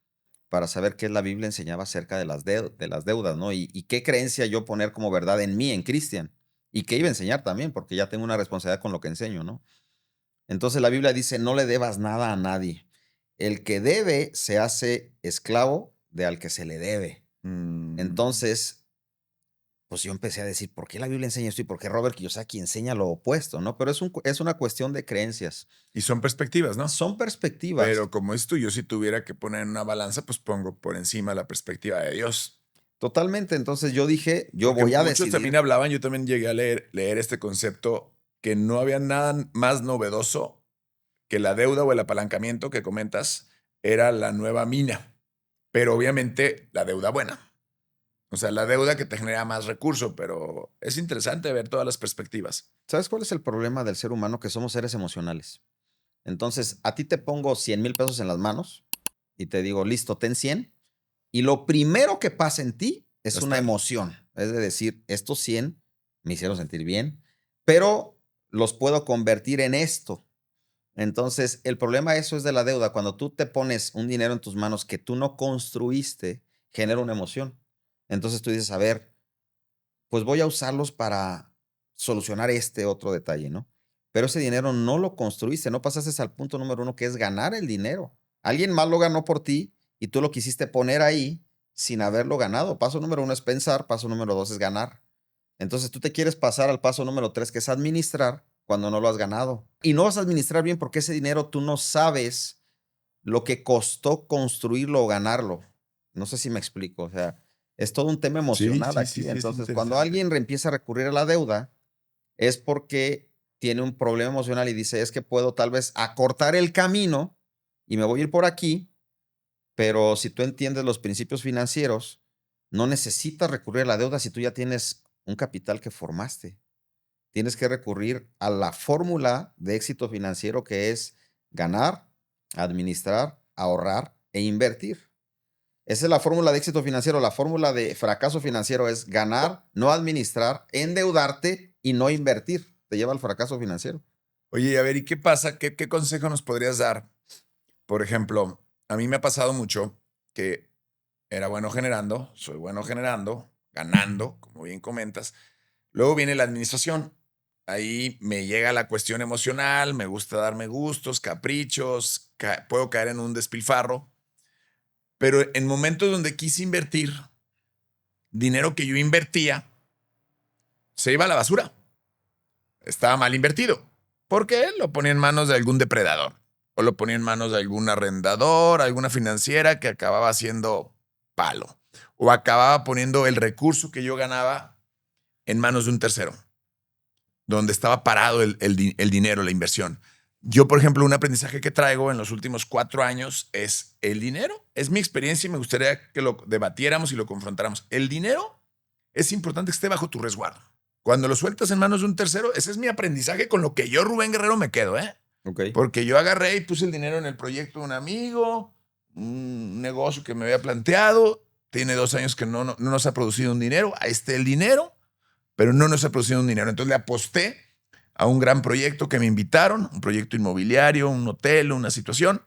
Speaker 1: para saber qué es la Biblia enseñaba acerca de de las deudas, ¿no? Y qué creencia yo poner como verdad en mí, en Cristian. Y qué iba a enseñar también, porque ya tengo una responsabilidad con lo que enseño, ¿no? Entonces la Biblia dice, no le debas nada a nadie. El que debe se hace esclavo de al que se le debe.
Speaker 2: Mm.
Speaker 1: Entonces, pues yo empecé a decir, ¿por qué la Biblia enseña esto y por qué Robert Kiyosaki enseña lo opuesto, no? Pero es una cuestión de creencias.
Speaker 2: Y son perspectivas, ¿no?
Speaker 1: Son perspectivas.
Speaker 2: Pero como es tú, yo si tuviera que poner en una balanza, pues pongo por encima la perspectiva de Dios.
Speaker 1: Totalmente. Entonces yo dije, yo
Speaker 2: Porque
Speaker 1: voy a
Speaker 2: muchos también
Speaker 1: decidir.
Speaker 2: hablaban, yo también llegué a leer este concepto, que no había nada más novedoso que la deuda o el apalancamiento que comentas era la nueva mina, pero obviamente la deuda buena. O sea, la deuda que te genera más recurso, pero es interesante ver todas las perspectivas.
Speaker 1: ¿Sabes cuál es el problema del ser humano? Que somos seres emocionales. Entonces, a ti te pongo 100,000 pesos en las manos y te digo, listo, ten 100. Y lo primero que pasa en ti es una
Speaker 2: Gastar.
Speaker 1: emoción. Es de decir, estos 100 me hicieron sentir bien, pero los puedo convertir en esto. Entonces, el problema de eso es de la deuda. Cuando tú te pones un dinero en tus manos que tú no construiste, genera una emoción. Entonces tú dices, a ver, pues voy a usarlos para solucionar este otro detalle, ¿no? Pero ese dinero no lo construiste, no pasaste al punto número uno, que es ganar el dinero. Alguien más lo ganó por ti y tú lo quisiste poner ahí sin haberlo ganado. Paso número uno es pensar, paso número dos es ganar. Entonces tú te quieres pasar al paso número tres, que es administrar, cuando no lo has ganado. Y no vas a administrar bien porque ese dinero tú no sabes lo que costó construirlo o ganarlo. No sé si me explico. O sea, es todo un tema
Speaker 2: Sí,
Speaker 1: emocional
Speaker 2: sí, sí,
Speaker 1: aquí.
Speaker 2: sí, es
Speaker 1: Entonces, cuando
Speaker 2: interesante.
Speaker 1: alguien empieza a recurrir a la deuda, es porque tiene un problema emocional y dice, es que puedo tal vez acortar el camino y me voy a ir por aquí, pero si tú entiendes los principios financieros, no necesitas recurrir a la deuda si tú ya tienes un capital que formaste. Tienes que recurrir a la fórmula de éxito financiero, que es ganar, administrar, ahorrar e invertir. Esa es la fórmula de éxito financiero. La fórmula de fracaso financiero es ganar, no administrar, endeudarte y no invertir. Te lleva al fracaso financiero.
Speaker 2: Oye, a ver, ¿y qué pasa? ¿Qué consejo nos podrías dar? Por ejemplo, a mí me ha pasado mucho que era bueno generando, soy bueno generando, ganando, como bien comentas. Luego viene la administración. Ahí me llega la cuestión emocional, me gusta darme gustos, caprichos, puedo caer en un despilfarro, pero en momentos donde quise invertir, dinero que yo invertía se iba a la basura. Estaba mal invertido. ¿Por qué? Lo ponía en manos de algún depredador. O lo ponía en manos de algún arrendador, alguna financiera que acababa haciendo palo. O acababa poniendo el recurso que yo ganaba en manos de un tercero, donde estaba parado el dinero, la inversión. Yo, por ejemplo, un aprendizaje que traigo en los últimos 4 años es el dinero. Es mi experiencia y me gustaría que lo debatiéramos y lo confrontáramos. El dinero es importante que esté bajo tu resguardo. Cuando lo sueltas en manos de un tercero, ese es mi aprendizaje con lo que yo, Rubén Guerrero, me quedo, ¿eh?
Speaker 1: Ok.
Speaker 2: Porque yo agarré y puse el dinero en el proyecto de un amigo, un negocio que me había planteado, tiene 2 años que no nos ha producido un dinero, ahí está el dinero, pero no nos ha producido un dinero. Entonces le aposté a un gran proyecto que me invitaron, un proyecto inmobiliario, un hotel, una situación,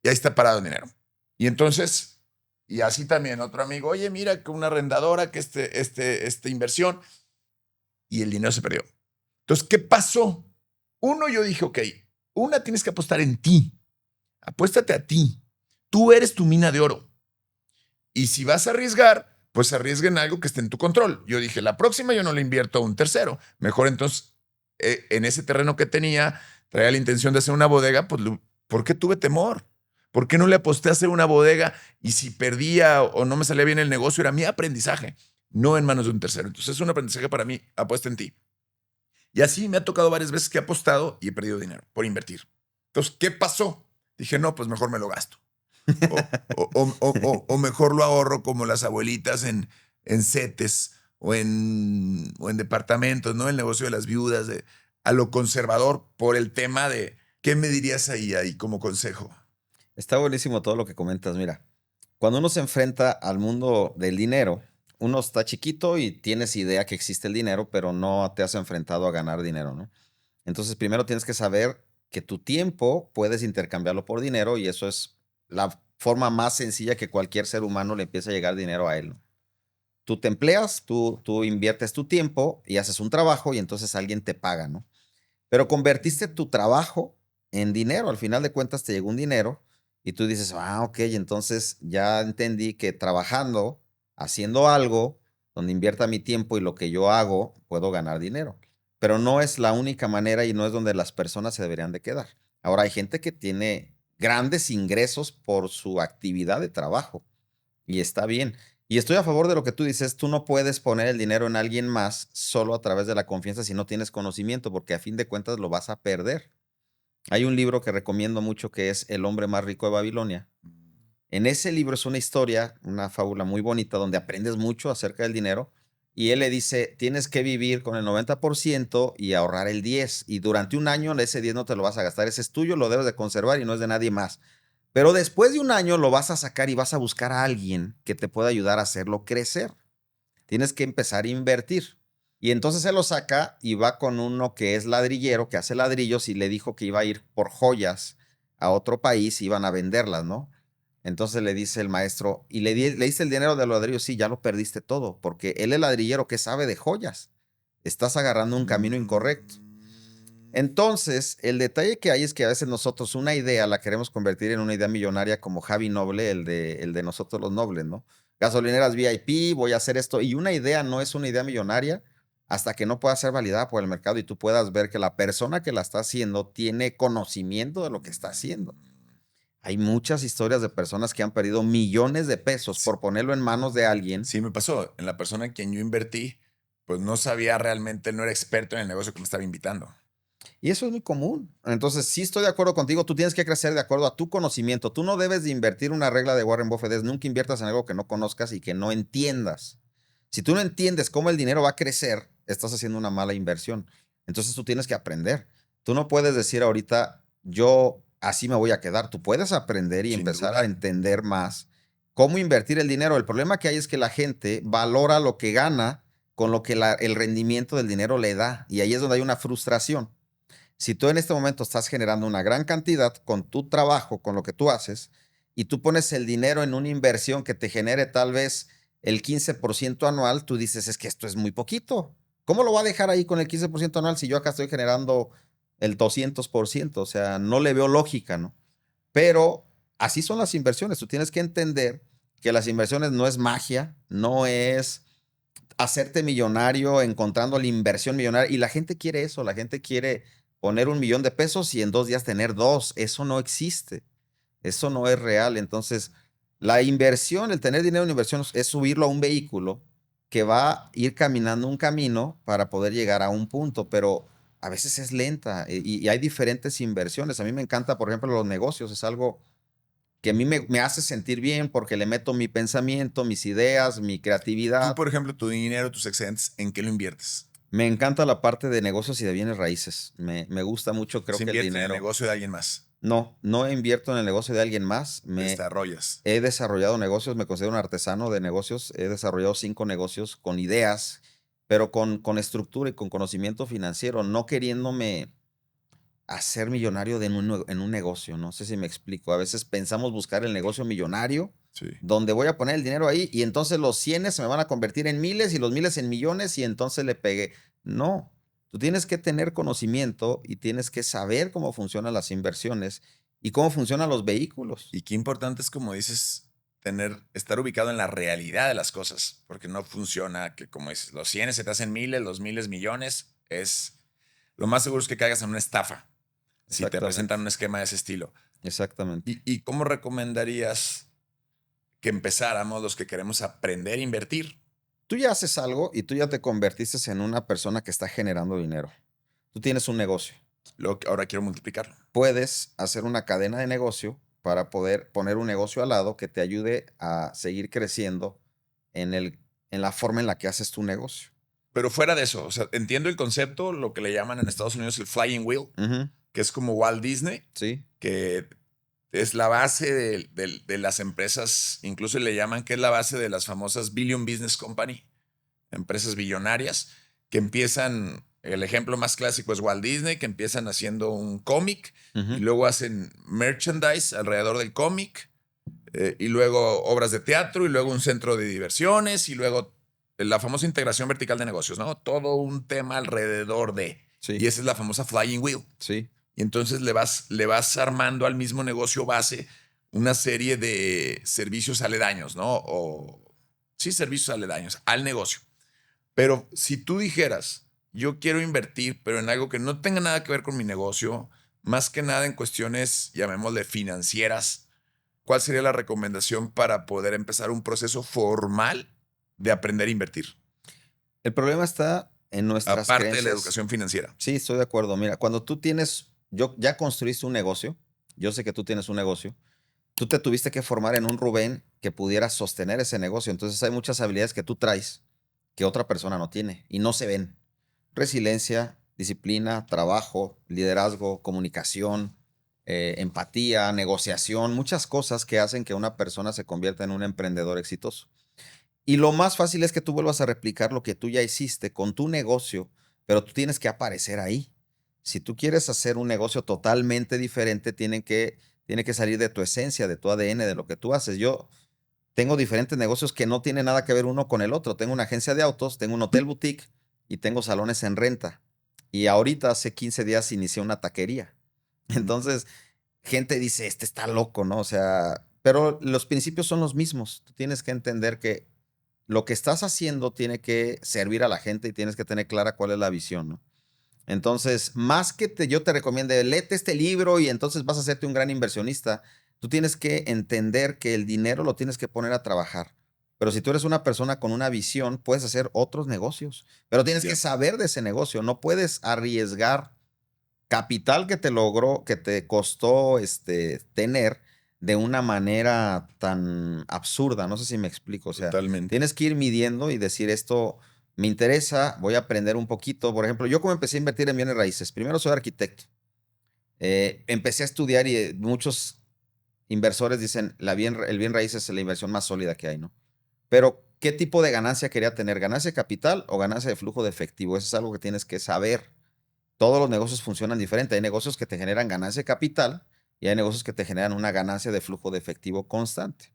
Speaker 2: y ahí está parado el dinero. Y entonces, y así también otro amigo, oye, mira que una arrendadora, que esta inversión, y el dinero se perdió. Entonces, ¿qué pasó? Uno, yo dije, ok, una, tienes que apostar en ti. Apuéstate a ti. Tú eres tu mina de oro. Y si vas a arriesgar, pues arriesga en algo que esté en tu control. Yo dije, la próxima yo no le invierto a un tercero. Mejor entonces, en ese terreno que tenía, traía la intención de hacer una bodega, pues, ¿por qué tuve temor? ¿Por qué no le aposté a hacer una bodega? Y si perdía o no me salía bien el negocio, era mi aprendizaje, no en manos de un tercero. Entonces es un aprendizaje para mí, apuesta en ti. Y así me ha tocado varias veces que he apostado y he perdido dinero por invertir. Entonces, ¿qué pasó? Dije, no, pues mejor me lo gasto. O mejor lo ahorro como las abuelitas en CETES o en departamentos, ¿no? El negocio de las viudas, a lo conservador por el tema de, ¿qué me dirías ahí como consejo?
Speaker 1: Está buenísimo todo lo que comentas. Mira, cuando uno se enfrenta al mundo del dinero, uno está chiquito y tienes idea que existe el dinero, pero no te has enfrentado a ganar dinero, ¿no? Entonces, primero tienes que saber que tu tiempo puedes intercambiarlo por dinero y eso es la forma más sencilla que cualquier ser humano le empiece a llegar dinero a él, ¿no? Tú te empleas, tú inviertes tu tiempo y haces un trabajo y entonces alguien te paga, ¿no? Pero convertiste tu trabajo en dinero. Al final de cuentas te llegó un dinero y tú dices, ok, entonces ya entendí que trabajando haciendo algo donde invierta mi tiempo y lo que yo hago, puedo ganar dinero. Pero no es la única manera y no es donde las personas se deberían de quedar. Ahora hay gente que tiene grandes ingresos por su actividad de trabajo y está bien. Y estoy a favor de lo que tú dices, tú no puedes poner el dinero en alguien más solo a través de la confianza si no tienes conocimiento, porque a fin de cuentas lo vas a perder. Hay un libro que recomiendo mucho que es El hombre más rico de Babilonia. En ese libro es una historia, una fábula muy bonita donde aprendes mucho acerca del dinero y él le dice, tienes que vivir con el 90% y ahorrar el 10% y durante un año ese 10 no te lo vas a gastar, ese es tuyo, lo debes de conservar y no es de nadie más. Pero después de un año lo vas a sacar y vas a buscar a alguien que te pueda ayudar a hacerlo crecer. Tienes que empezar a invertir. Y entonces se lo saca y va con uno que es ladrillero, que hace ladrillos y le dijo que iba a ir por joyas a otro país y iban a venderlas, ¿no? Entonces le dice el maestro, ¿y le diste el dinero de los ladrillos? Sí, ya lo perdiste todo, porque él es ladrillero que sabe de joyas. Estás agarrando un camino incorrecto. Entonces, el detalle que hay es que a veces nosotros una idea la queremos convertir en una idea millonaria como Javi Noble, el de nosotros los nobles, ¿no? Gasolineras VIP, voy a hacer esto. Y una idea no es una idea millonaria hasta que no pueda ser validada por el mercado y tú puedas ver que la persona que la está haciendo tiene conocimiento de lo que está haciendo. Hay muchas historias de personas que han perdido millones de pesos
Speaker 2: Sí,
Speaker 1: por ponerlo en manos de alguien.
Speaker 2: sí me pasó. En la persona en quien yo invertí, pues no sabía realmente, él no era experto en el negocio que me estaba invitando.
Speaker 1: Y eso es muy común. Entonces, sí estoy de acuerdo contigo, tú tienes que crecer de acuerdo a tu conocimiento. Tú no debes de invertir una regla de Warren Buffett, es nunca inviertas en algo que no conozcas y que no entiendas. Si tú no entiendes cómo el dinero va a crecer, estás haciendo una mala inversión. Entonces tú tienes que aprender. Tú no puedes decir ahorita, yo así me voy a quedar. Tú puedes aprender y
Speaker 2: Sin
Speaker 1: empezar a
Speaker 2: duda.
Speaker 1: entender más cómo invertir el dinero. El problema que hay es que la gente valora lo que gana con lo que el rendimiento del dinero le da. Y ahí es donde hay una frustración. Si tú en este momento estás generando una gran cantidad con tu trabajo, con lo que tú haces, y tú pones el dinero en una inversión que te genere tal vez el 15% anual, tú dices, es que esto es muy poquito. ¿Cómo lo voy a dejar ahí con el 15% anual si yo acá estoy generando el 200%? O sea, no le veo lógica, ¿no? Pero así son las inversiones. Tú tienes que entender que las inversiones no es magia, no es hacerte millonario encontrando la inversión millonaria. Y la gente quiere eso, la gente quiere poner 1 millón de pesos y en 2 días tener dos. Eso no existe, eso no es real. Entonces, la inversión, el tener dinero en inversión es subirlo a un vehículo que va a ir caminando un camino para poder llegar a un punto, pero a veces es lenta y hay diferentes inversiones. A mí me encanta, por ejemplo, los negocios, es algo que a mí me hace sentir bien porque le meto mi pensamiento, mis ideas, mi
Speaker 2: Tú,
Speaker 1: creatividad.
Speaker 2: por ejemplo, tu dinero, tus excedentes, ¿en qué lo inviertes?
Speaker 1: Me encanta la parte de negocios y de bienes raíces. Me gusta mucho, creo
Speaker 2: Se
Speaker 1: que el
Speaker 2: invierte en el
Speaker 1: dinero.
Speaker 2: negocio de alguien más.
Speaker 1: No, no invierto en el negocio de alguien más.
Speaker 2: Desarrollas.
Speaker 1: He desarrollado negocios, me considero un artesano de negocios. He desarrollado 5 negocios con ideas, pero con estructura y con conocimiento financiero, no queriéndome hacer millonario en un negocio. No sé si me explico. A veces pensamos buscar el negocio millonario,
Speaker 2: Sí.
Speaker 1: donde voy a poner el dinero ahí y entonces los cienes se me van a convertir en miles y los miles en millones y entonces le pegué. No, tú tienes que tener conocimiento y tienes que saber cómo funcionan las inversiones y cómo funcionan los vehículos.
Speaker 2: Y qué importante es, como dices, estar ubicado en la realidad de las cosas, porque no funciona que, como dices, los cienes se te hacen miles, los miles millones. Lo más seguro es que caigas en una estafa si te presentan
Speaker 1: Exactamente,
Speaker 2: un esquema de ese estilo.
Speaker 1: exactamente.
Speaker 2: ¿Y cómo recomendarías que empezáramos los que queremos aprender a invertir?
Speaker 1: Tú ya haces algo y tú ya te convertiste en una persona que está generando dinero. Tú tienes un negocio.
Speaker 2: Ahora quiero multiplicarlo.
Speaker 1: Puedes hacer una cadena de negocio para poder poner un negocio al lado que te ayude a seguir creciendo en la forma en la que haces tu negocio.
Speaker 2: Pero fuera de eso, o sea, entiendo el concepto, lo que le llaman en Estados Unidos el flying wheel,
Speaker 1: Ujú,
Speaker 2: que es como Walt Disney,
Speaker 1: sí,
Speaker 2: que es la base de las empresas, incluso le llaman que es la base de las famosas Billion Business Company, empresas billonarias, que empiezan, el ejemplo más clásico es Walt Disney, que empiezan haciendo un cómic y
Speaker 1: ujú,
Speaker 2: luego hacen merchandise alrededor del cómic, y luego obras de teatro, y luego un centro de diversiones, y luego la famosa integración vertical de negocios, ¿no? Todo un tema alrededor de. Y
Speaker 1: sí,
Speaker 2: esa es la famosa flying wheel.
Speaker 1: sí,
Speaker 2: Y entonces le vas armando al mismo negocio base una serie de servicios aledaños, ¿no? O sí, servicios aledaños al negocio. Pero si tú dijeras, yo quiero invertir, pero en algo que no tenga nada que ver con mi negocio, más que nada en cuestiones, llamémosle financieras, ¿cuál sería la recomendación para poder empezar un proceso formal de aprender a invertir?
Speaker 1: El problema está en nuestras
Speaker 2: Aparte de la
Speaker 1: creencias.
Speaker 2: educación financiera.
Speaker 1: Sí, estoy de acuerdo. Mira, cuando tú tienes, ya construiste un negocio, yo sé que tú tienes un negocio, tú te tuviste que formar en un Rubén que pudiera sostener ese negocio. Entonces hay muchas habilidades que tú traes que otra persona no tiene y no se ven. Resiliencia, disciplina, trabajo, liderazgo, comunicación, empatía, negociación, muchas cosas que hacen que una persona se convierta en un emprendedor exitoso. Y lo más fácil es que tú vuelvas a replicar lo que tú ya hiciste con tu negocio, pero tú tienes que aparecer ahí. Si tú quieres hacer un negocio totalmente diferente, tiene que salir de tu esencia, de tu ADN, de lo que tú haces. Yo tengo diferentes negocios que no tienen nada que ver uno con el otro. Tengo una agencia de autos, tengo un hotel boutique y tengo salones en renta. Y ahorita hace 15 días inicié una taquería. Entonces, gente dice, este está loco, ¿no? O sea, pero los principios son los mismos. Tú tienes que entender que lo que estás haciendo tiene que servir a la gente y tienes que tener clara cuál es la visión, ¿no? Entonces, más que yo te recomiende, léete este libro y entonces vas a hacerte un gran inversionista, tú tienes que entender que el dinero lo tienes que poner a trabajar. Pero si tú eres una persona con una visión, puedes hacer otros negocios, pero tienes que
Speaker 2: Ya.
Speaker 1: saber de ese negocio. No puedes arriesgar capital que te logró, que te costó tener de una manera tan absurda. No sé si me explico. O sea,
Speaker 2: Totalmente.
Speaker 1: tienes que ir midiendo y decir esto me interesa, voy a aprender un poquito. Por ejemplo, yo como empecé a invertir en bienes raíces, primero soy arquitecto. Empecé a estudiar y muchos inversores dicen el bien raíz es la inversión más sólida que hay, ¿no? Pero, ¿qué tipo de ganancia quería tener? ¿Ganancia de capital o ganancia de flujo de efectivo? Eso es algo que tienes que saber. Todos los negocios funcionan diferente. Hay negocios que te generan ganancia de capital y hay negocios que te generan una ganancia de flujo de efectivo constante.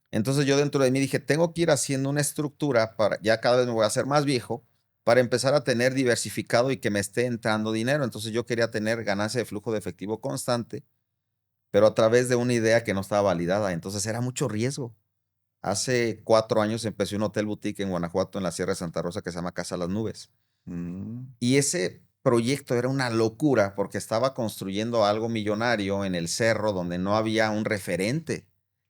Speaker 1: Entonces yo dentro de mí dije, tengo que ir haciendo una estructura para, ya cada vez me voy a hacer más viejo, para empezar a tener diversificado y que me esté entrando dinero. Entonces yo quería tener ganancia de flujo de efectivo constante, pero a través de una idea que no estaba validada. Entonces era mucho riesgo. Hace 4 años empecé un hotel boutique en Guanajuato, en la Sierra de Santa Rosa, que se llama Casa Las Nubes.
Speaker 2: Mm.
Speaker 1: Y ese proyecto era una locura porque estaba construyendo algo millonario en el cerro donde no había un referente.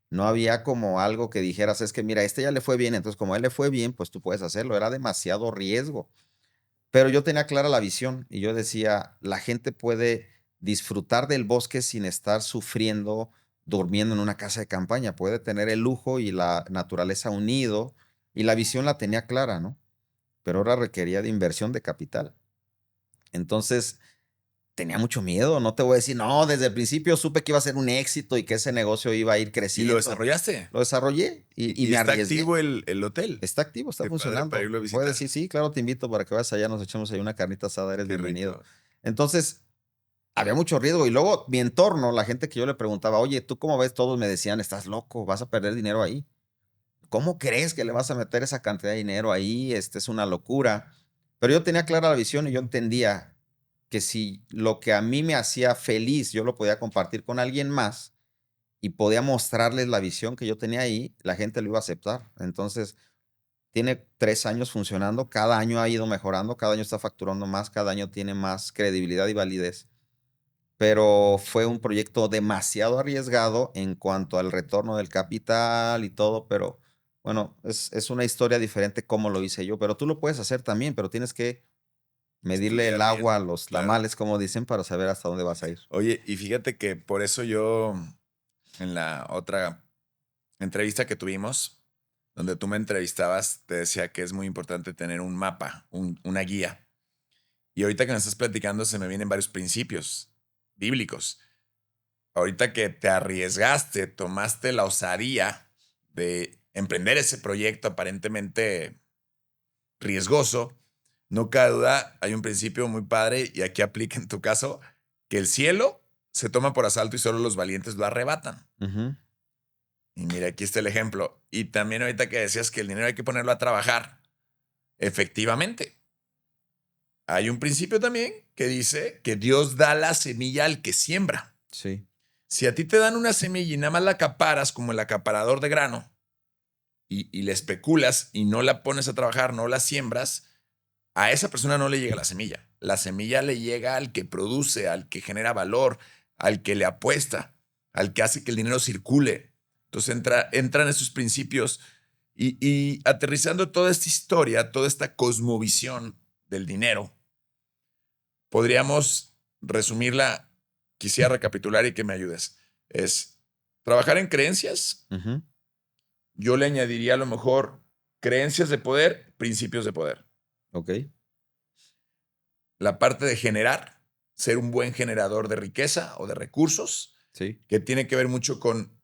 Speaker 1: No había como algo que dijeras, es que mira, este ya le fue bien, entonces como a él le fue bien, pues tú puedes hacerlo. Era demasiado riesgo. Pero yo tenía clara la visión y yo decía, la gente puede disfrutar del bosque sin estar sufriendo, durmiendo en una casa de campaña. Puede tener el lujo y la naturaleza unido y la visión la tenía clara, ¿no? Pero ahora requería de inversión de capital. Entonces, tenía mucho miedo, no te voy a decir, no, desde el principio supe que iba a ser un éxito y que ese negocio iba a ir
Speaker 2: ¿Y lo
Speaker 1: creciendo.
Speaker 2: desarrollaste?
Speaker 1: Lo desarrollé y
Speaker 2: ¿Y
Speaker 1: me
Speaker 2: está
Speaker 1: arriesgué.
Speaker 2: activo el hotel?
Speaker 1: Está activo, está
Speaker 2: Qué padre para
Speaker 1: funcionando.
Speaker 2: irlo a
Speaker 1: Puedes
Speaker 2: visitar.
Speaker 1: decir, sí, claro, te invito para que vayas allá, nos echemos ahí una carnita asada, eres
Speaker 2: Qué
Speaker 1: bienvenido.
Speaker 2: rico.
Speaker 1: Entonces, había mucho riesgo. Y luego mi entorno, la gente que yo le preguntaba, oye, ¿tú cómo ves? Todos me decían, estás loco, vas a perder dinero ahí. ¿Cómo crees que le vas a meter esa cantidad de dinero ahí? Es una locura. Pero yo tenía clara la visión y yo entendía que si lo que a mí me hacía feliz yo lo podía compartir con alguien más y podía mostrarles la visión que yo tenía ahí, la gente lo iba a aceptar. Entonces, tiene 3 años funcionando, cada año ha ido mejorando, cada año está facturando más, cada año tiene más credibilidad y validez. Pero fue un proyecto demasiado arriesgado en cuanto al retorno del capital y todo, pero bueno, es una historia diferente cómo lo hice yo, pero tú lo puedes hacer también, pero tienes que medirle el
Speaker 2: Estudiar
Speaker 1: agua
Speaker 2: bien,
Speaker 1: a los
Speaker 2: claro.
Speaker 1: tamales, como dicen, para saber hasta dónde vas a ir.
Speaker 2: Oye, y fíjate que por eso yo en la otra entrevista que tuvimos, donde tú me entrevistabas, te decía que es muy importante tener un mapa, una guía. Y ahorita que me estás platicando, se me vienen varios principios bíblicos. Ahorita que te arriesgaste, tomaste la osadía de emprender ese proyecto aparentemente riesgoso, no cabe duda, hay un principio muy padre y aquí aplica en tu caso, que el cielo se toma por asalto y solo los valientes lo arrebatan.
Speaker 1: Ujú.
Speaker 2: Y mira, aquí está el ejemplo. Y también ahorita que decías que el dinero hay que ponerlo a trabajar, efectivamente. Hay un principio también que dice que Dios da la semilla al que siembra.
Speaker 1: Sí.
Speaker 2: Si a ti te dan una semilla y nada más la acaparas como el acaparador de grano y le especulas y no la pones a trabajar, no la siembras, a esa persona no le llega la semilla. La semilla le llega al que produce, al que genera valor, al que le apuesta, al que hace que el dinero circule. Entonces entran esos principios y aterrizando toda esta historia, toda esta cosmovisión del dinero, podríamos resumirla, quisiera recapitular y que me ayudes. Es trabajar en creencias.
Speaker 1: Ujú.
Speaker 2: Yo le añadiría a lo mejor creencias de poder, principios de poder.
Speaker 1: Ok.
Speaker 2: La parte de generar, ser un buen generador de riqueza o de recursos,
Speaker 1: Sí,
Speaker 2: que tiene que ver mucho con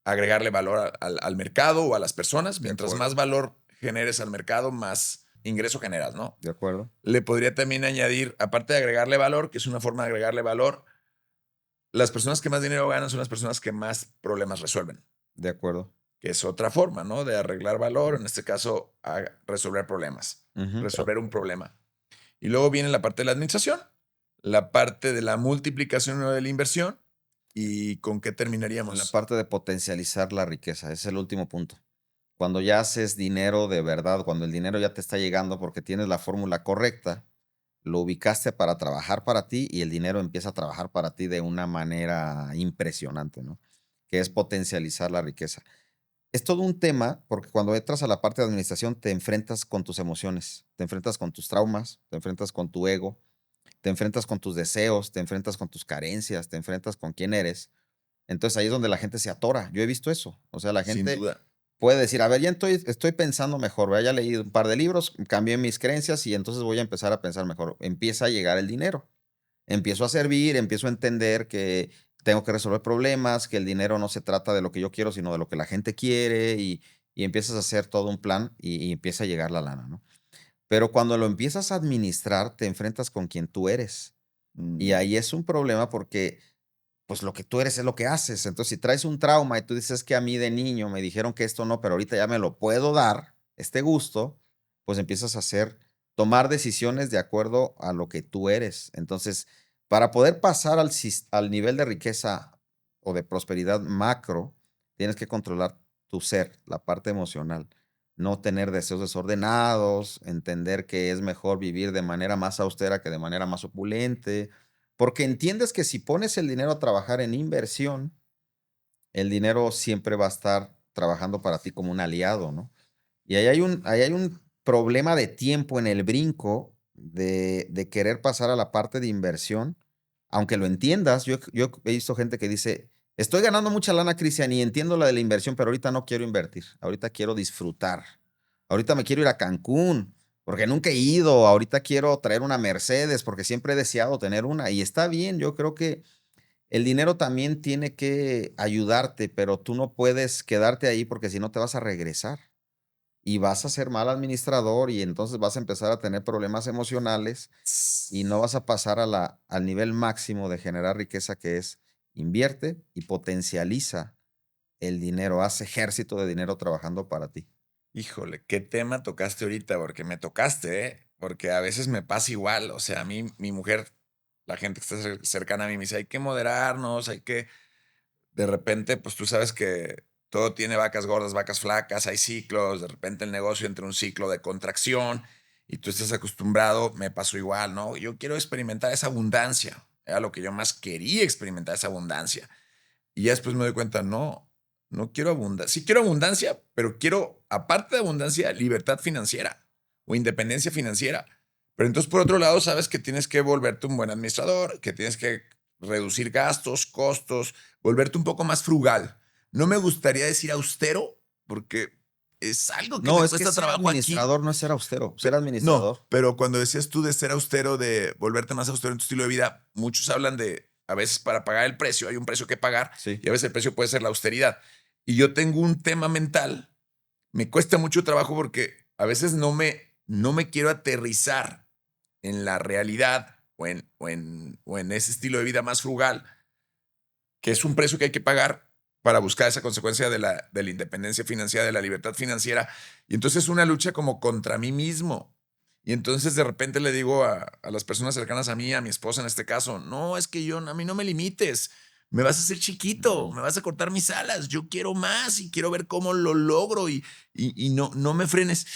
Speaker 2: agregarle valor al mercado o a las personas.
Speaker 1: de
Speaker 2: Mientras
Speaker 1: acuerdo.
Speaker 2: más valor generes al mercado, más ingreso generas, ¿no?
Speaker 1: De acuerdo.
Speaker 2: Le podría también añadir, aparte de agregarle valor, que es una forma de agregarle valor, las personas que más dinero ganan son las personas que más problemas resuelven,
Speaker 1: De acuerdo.
Speaker 2: que es otra forma, ¿no? De arreglar valor, en este caso, a resolver problemas,
Speaker 1: Ujú.
Speaker 2: resolver un problema. Y luego viene la parte de la administración, la parte de la multiplicación o de la inversión. ¿Y con qué
Speaker 1: La
Speaker 2: terminaríamos?
Speaker 1: parte de potencializar la riqueza, ese es el último punto. Cuando ya haces dinero de verdad, cuando el dinero ya te está llegando porque tienes la fórmula correcta, lo ubicaste para trabajar para ti y el dinero empieza a trabajar para ti de una manera impresionante, ¿no? Que es potencializar la riqueza. Es todo un tema porque cuando entras a la parte de administración te enfrentas con tus emociones, te enfrentas con tus traumas, te enfrentas con tu ego, te enfrentas con tus deseos, te enfrentas con tus carencias, te enfrentas con quién eres. Entonces ahí es donde la gente se atora. Yo he visto eso. O sea, la
Speaker 2: Sin
Speaker 1: gente
Speaker 2: duda.
Speaker 1: puede decir, a ver, ya estoy pensando mejor, ¿verdad? Ya leí un par de libros, cambié mis creencias y entonces voy a empezar a pensar mejor. Empieza a llegar el dinero. Empiezo a servir, empiezo a entender que tengo que resolver problemas, que el dinero no se trata de lo que yo quiero, sino de lo que la gente quiere y empiezas a hacer todo un plan y empieza a llegar la lana, ¿no? Pero cuando lo empiezas a administrar, te enfrentas con quien tú eres. Y
Speaker 2: Mm,
Speaker 1: ahí es un problema porque pues lo que tú eres es lo que haces. Entonces, si traes un trauma y tú dices que a mí de niño me dijeron que esto no, pero ahorita ya me lo puedo dar, este gusto, pues empiezas a tomar decisiones de acuerdo a lo que tú eres. Entonces, para poder pasar al nivel de riqueza o de prosperidad macro, tienes que controlar tu ser, la parte emocional. No tener deseos desordenados, entender que es mejor vivir de manera más austera que de manera más opulente, porque entiendes que si pones el dinero a trabajar en inversión, el dinero siempre va a estar trabajando para ti como un aliado, ¿no? Y ahí hay un problema de tiempo en el brinco de querer pasar a la parte de inversión, aunque lo entiendas. Yo he visto gente que dice, estoy ganando mucha lana, Cristian, y entiendo la de la inversión, pero ahorita no quiero invertir, ahorita quiero disfrutar, ahorita me quiero ir a Cancún, porque nunca he ido, ahorita quiero traer una Mercedes, porque siempre he deseado tener una, y está bien, yo creo que el dinero también tiene que ayudarte, pero tú no puedes quedarte ahí porque si no te vas a regresar y vas a ser mal administrador y entonces vas a empezar a tener problemas emocionales y no vas a pasar al nivel máximo de generar riqueza que es invierte y potencializa el dinero, haz ejército de dinero trabajando para ti.
Speaker 2: híjole, qué tema tocaste ahorita, porque me tocaste, ¿eh? Porque a veces me pasa igual. O sea, a mí, mi mujer, la gente que está cercana a mí me dice, hay que moderarnos, hay que, de repente, pues tú sabes que todo tiene vacas gordas, vacas flacas, hay ciclos, de repente el negocio entra en un ciclo de contracción y tú estás acostumbrado, me pasó igual, ¿no? Yo quiero experimentar esa abundancia, era lo que yo más quería experimentar, esa abundancia. Y ya después me doy cuenta, no, no quiero abundancia. Sí quiero abundancia, pero quiero, aparte de abundancia, libertad financiera o independencia financiera. Pero entonces, por otro lado, sabes que tienes que volverte un buen administrador, que tienes que reducir gastos, costos, volverte un poco más frugal. No me gustaría decir austero, porque es algo que
Speaker 1: No,
Speaker 2: me
Speaker 1: es que
Speaker 2: cuesta
Speaker 1: ser
Speaker 2: trabajo aquí.
Speaker 1: administrador no es ser austero, ser
Speaker 2: No,
Speaker 1: administrador.
Speaker 2: pero cuando decías tú de ser austero, de volverte más austero en tu estilo de vida, muchos hablan de, a veces para pagar el precio, hay un precio que pagar
Speaker 1: Sí,
Speaker 2: y a veces el precio puede ser la austeridad. Y yo tengo un tema mental, me cuesta mucho trabajo porque a veces no me quiero aterrizar en la realidad o en ese estilo de vida más frugal, que es un precio que hay que pagar para buscar esa consecuencia de la independencia financiera, de la libertad financiera. Y entonces es una lucha como contra mí mismo. Y entonces de repente le digo a las personas cercanas a mí, a mi esposa en este caso, no, es que a mí no me limites. me vas a hacer chiquito, me vas a cortar mis alas, yo quiero más y quiero ver cómo lo logro y no me frenes.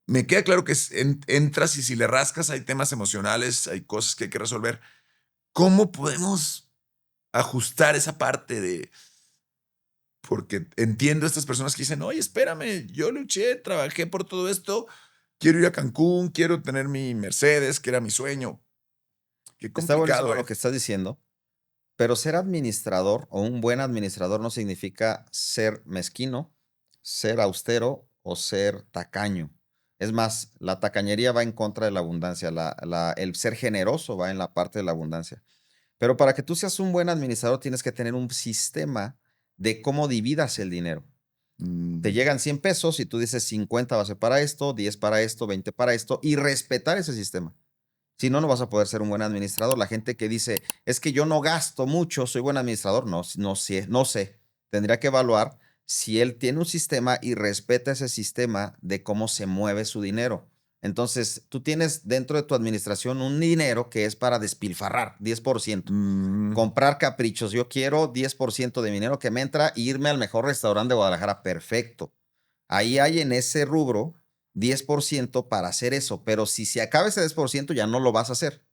Speaker 2: Me queda claro que entras y si le rascas hay temas emocionales, hay cosas que hay que resolver. ¿Cómo podemos ajustar esa parte de, porque entiendo a estas personas que dicen, oye, espérame, yo luché, trabajé por todo esto, quiero ir a Cancún, quiero tener mi Mercedes, que era mi sueño. Qué
Speaker 1: Está buenísimo
Speaker 2: complicado,
Speaker 1: lo
Speaker 2: ¿eh?
Speaker 1: que estás diciendo, pero ser administrador o un buen administrador no significa ser mezquino, ser austero o ser tacaño. Es más, la tacañería va en contra de la abundancia, el ser generoso va en la parte de la abundancia. Pero para que tú seas un buen administrador tienes que tener un sistema de cómo dividas el dinero. Te
Speaker 2: Mm,
Speaker 1: llegan 100 pesos y tú dices 50 va a ser para esto, 10 para esto, 20 para esto y respetar ese sistema. Si no, no vas a poder ser un buen administrador. La gente que dice, es que yo no gasto mucho, soy buen administrador, no, no sé, no sé. Tendría que evaluar si él tiene un sistema y respeta ese sistema de cómo se mueve su dinero. Entonces, tú tienes dentro de tu administración un dinero que es para despilfarrar, 10%.
Speaker 2: mm,
Speaker 1: Comprar caprichos. Yo quiero 10% de mi dinero que me entra e irme al mejor restaurante de Guadalajara. Perfecto. Ahí hay en ese rubro 10% para hacer eso, pero si se acaba ese 10% ya no lo vas a hacer.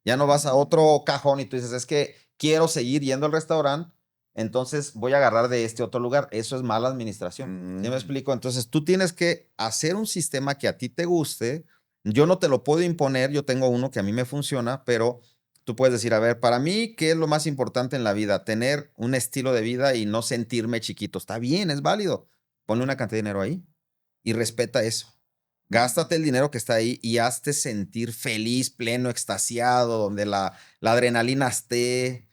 Speaker 1: Ya no vas a otro cajón y tú dices, es que quiero seguir yendo al restaurante, entonces voy a agarrar de este otro lugar. Eso es mala administración. ¿Sí me
Speaker 2: mm.
Speaker 1: explico? Entonces tú tienes que hacer un sistema que a ti te guste. Yo no te lo puedo imponer, yo tengo uno que a mí me funciona, pero tú puedes decir, a ver, para mí, ¿qué es lo más importante en la vida? Tener un estilo de vida y no sentirme chiquito. Está bien, es válido. Ponle una cantidad de dinero ahí y respeta eso. Gástate el dinero que está ahí y hazte sentir feliz, pleno, extasiado, donde la adrenalina esté,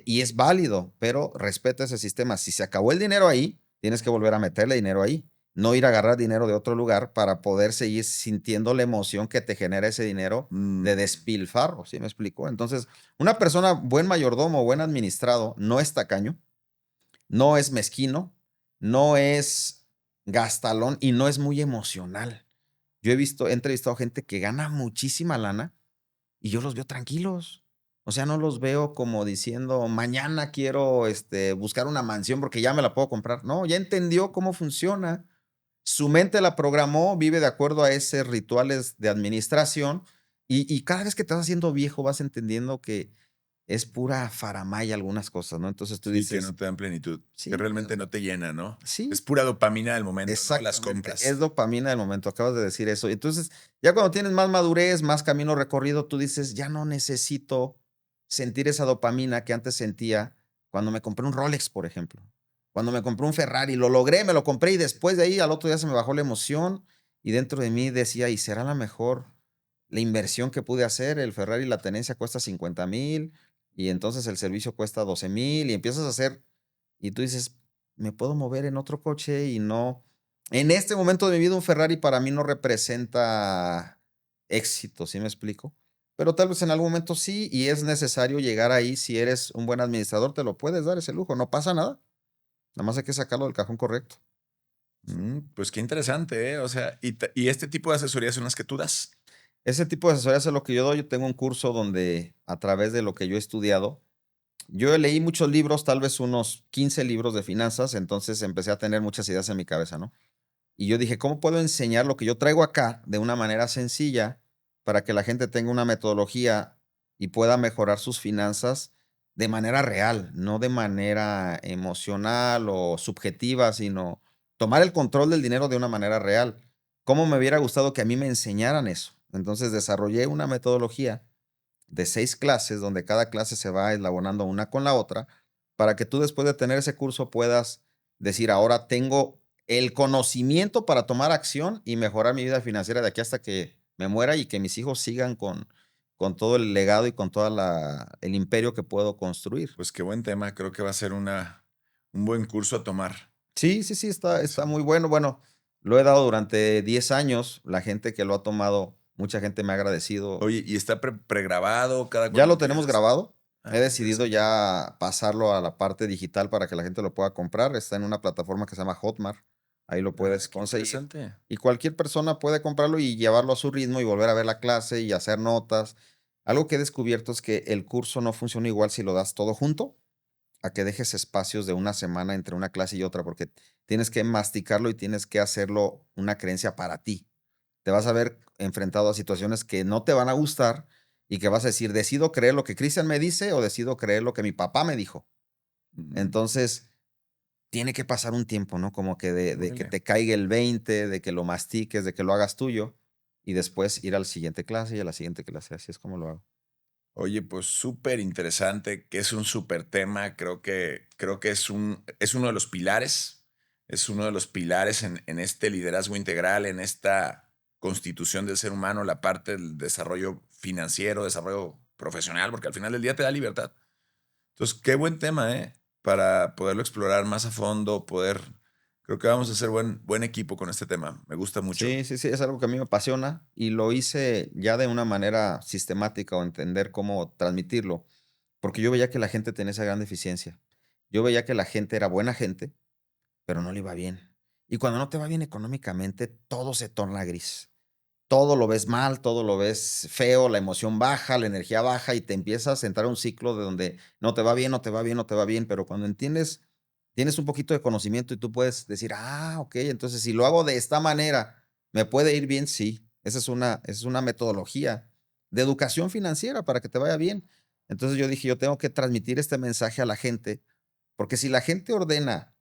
Speaker 1: y es válido, pero respeta ese sistema. Si se acabó el dinero ahí, tienes que volver a meterle dinero ahí. No ir a agarrar dinero de otro lugar para poder seguir sintiendo la emoción que te genera ese dinero de
Speaker 2: Mm,
Speaker 1: despilfarro, ¿sí me explico? Entonces, una persona, buen mayordomo, buen administrado, no es tacaño, no es mezquino, no es gastalón y no es muy emocional. He entrevistado gente que gana muchísima lana y yo los veo tranquilos. O sea, no los veo como diciendo, mañana quiero buscar una mansión porque ya me la puedo comprar. No, ya entendió cómo funciona. Su mente la programó, vive de acuerdo a esos rituales de administración y cada vez que te vas haciendo viejo vas entendiendo que es pura faramaya algunas cosas, ¿no? Entonces tú
Speaker 2: sí, que no
Speaker 1: dices,
Speaker 2: te dan plenitud, que
Speaker 1: sí,
Speaker 2: realmente no te llena, ¿no? Es
Speaker 1: sí,
Speaker 2: pura dopamina del momento, ¿no? Las
Speaker 1: exactamente, es
Speaker 2: compras.
Speaker 1: dopamina del momento, acabas de decir eso. Entonces, ya cuando tienes más madurez, más camino recorrido, tú dices, ya no necesito sentir esa dopamina que antes sentía cuando me compré un Rolex, por ejemplo. Cuando me compré un Ferrari, lo logré, me lo compré y después de ahí al otro día se me bajó la emoción y dentro de mí decía, ¿y será la mejor la inversión que pude hacer? El Ferrari, la tenencia cuesta 50,000 y entonces el servicio cuesta 12,000 y empiezas a hacer y tú dices, me puedo mover en otro coche y no. En este momento de mi vida, un Ferrari para mí no representa éxito, ¿sí me explico? Pero tal vez en algún momento sí, y es necesario llegar ahí. Si eres un buen administrador, te lo puedes dar ese lujo, no pasa nada. Nada más hay que sacarlo del cajón correcto.
Speaker 2: Pues qué interesante, ¿eh? O sea, y este tipo de asesorías son las que tú das.
Speaker 1: Ese tipo de asesorías es lo que yo doy. Yo tengo un curso donde, a través de lo que yo he estudiado, yo leí muchos libros, tal vez unos 15 libros de finanzas, entonces empecé a tener muchas ideas en mi cabeza, ¿no? Y yo dije, ¿cómo puedo enseñar lo que yo traigo acá de una manera sencilla para que la gente tenga una metodología y pueda mejorar sus finanzas de manera real, no de manera emocional o subjetiva, sino tomar el control del dinero de una manera real? ¿Cómo me hubiera gustado que a mí me enseñaran eso? Entonces desarrollé una metodología de 6 clases, donde cada clase se va eslabonando una con la otra, para que tú después de tener ese curso puedas decir, ahora tengo el conocimiento para tomar acción y mejorar mi vida financiera de aquí hasta que me muera y que mis hijos sigan con todo el legado y con todo el imperio que puedo construir.
Speaker 2: Pues qué buen tema, creo que va a ser un buen curso a tomar.
Speaker 1: Sí, sí, sí, está
Speaker 2: Eso.
Speaker 1: muy bueno. Bueno, lo he dado durante 10 años. La gente que lo ha tomado, mucha gente me ha agradecido.
Speaker 2: Oye, ¿y está pregrabado? ¿Cada
Speaker 1: Ya
Speaker 2: cuándo
Speaker 1: lo
Speaker 2: lo
Speaker 1: tenemos
Speaker 2: tienes?
Speaker 1: grabado. He
Speaker 2: Ah, qué
Speaker 1: decidido
Speaker 2: interesante.
Speaker 1: ya pasarlo a la parte digital para que la gente lo pueda comprar. Está en una plataforma que se llama Hotmart. Ahí lo
Speaker 2: Ah,
Speaker 1: puedes
Speaker 2: qué
Speaker 1: conseguir.
Speaker 2: interesante.
Speaker 1: Y cualquier persona puede comprarlo y llevarlo a su ritmo y volver a ver la clase y hacer notas. Algo que he descubierto es que el curso no funciona igual si lo das todo junto, a que dejes espacios de una semana entre una clase y otra, porque tienes que masticarlo y tienes que hacerlo una creencia para ti. Te vas a ver enfrentado a situaciones que no te van a gustar y que vas a decir, decido creer lo que Cristian me dice o decido creer lo que mi papá me dijo.
Speaker 2: Mm,
Speaker 1: Entonces, tiene que pasar un tiempo, ¿no? Como que de que
Speaker 2: órale.
Speaker 1: te caiga el 20, de que lo mastiques, de que lo hagas tuyo y después ir a la siguiente clase y a la siguiente clase. Así es como lo hago.
Speaker 2: Oye, pues súper interesante, que es un súper tema. Creo que es uno de los pilares, es uno de los pilares en este liderazgo integral, en esta constitución del ser humano, la parte del desarrollo financiero, desarrollo profesional, porque al final del día te da libertad. Entonces, qué buen tema, ¿eh? Para poderlo explorar más a fondo, creo que vamos a hacer buen equipo con este tema. Me gusta mucho.
Speaker 1: Sí, sí, sí, es algo que a mí me apasiona y lo hice ya de una manera sistemática o entender cómo transmitirlo, porque yo veía que la gente tenía esa gran deficiencia. Yo veía que la gente era buena gente, pero no le iba bien. Y cuando no te va bien económicamente, todo se torna gris. Todo lo ves mal, todo lo ves feo, la emoción baja, la energía baja y te empiezas a entrar a un ciclo de donde no te va bien, no te va bien, no te va bien, pero cuando entiendes, tienes un poquito de conocimiento y tú puedes decir, ok, entonces si lo hago de esta manera, ¿me puede ir bien? Sí, esa es una metodología de educación financiera para que te vaya bien. Entonces yo dije, yo tengo que transmitir este mensaje a la gente, porque si la gente ordena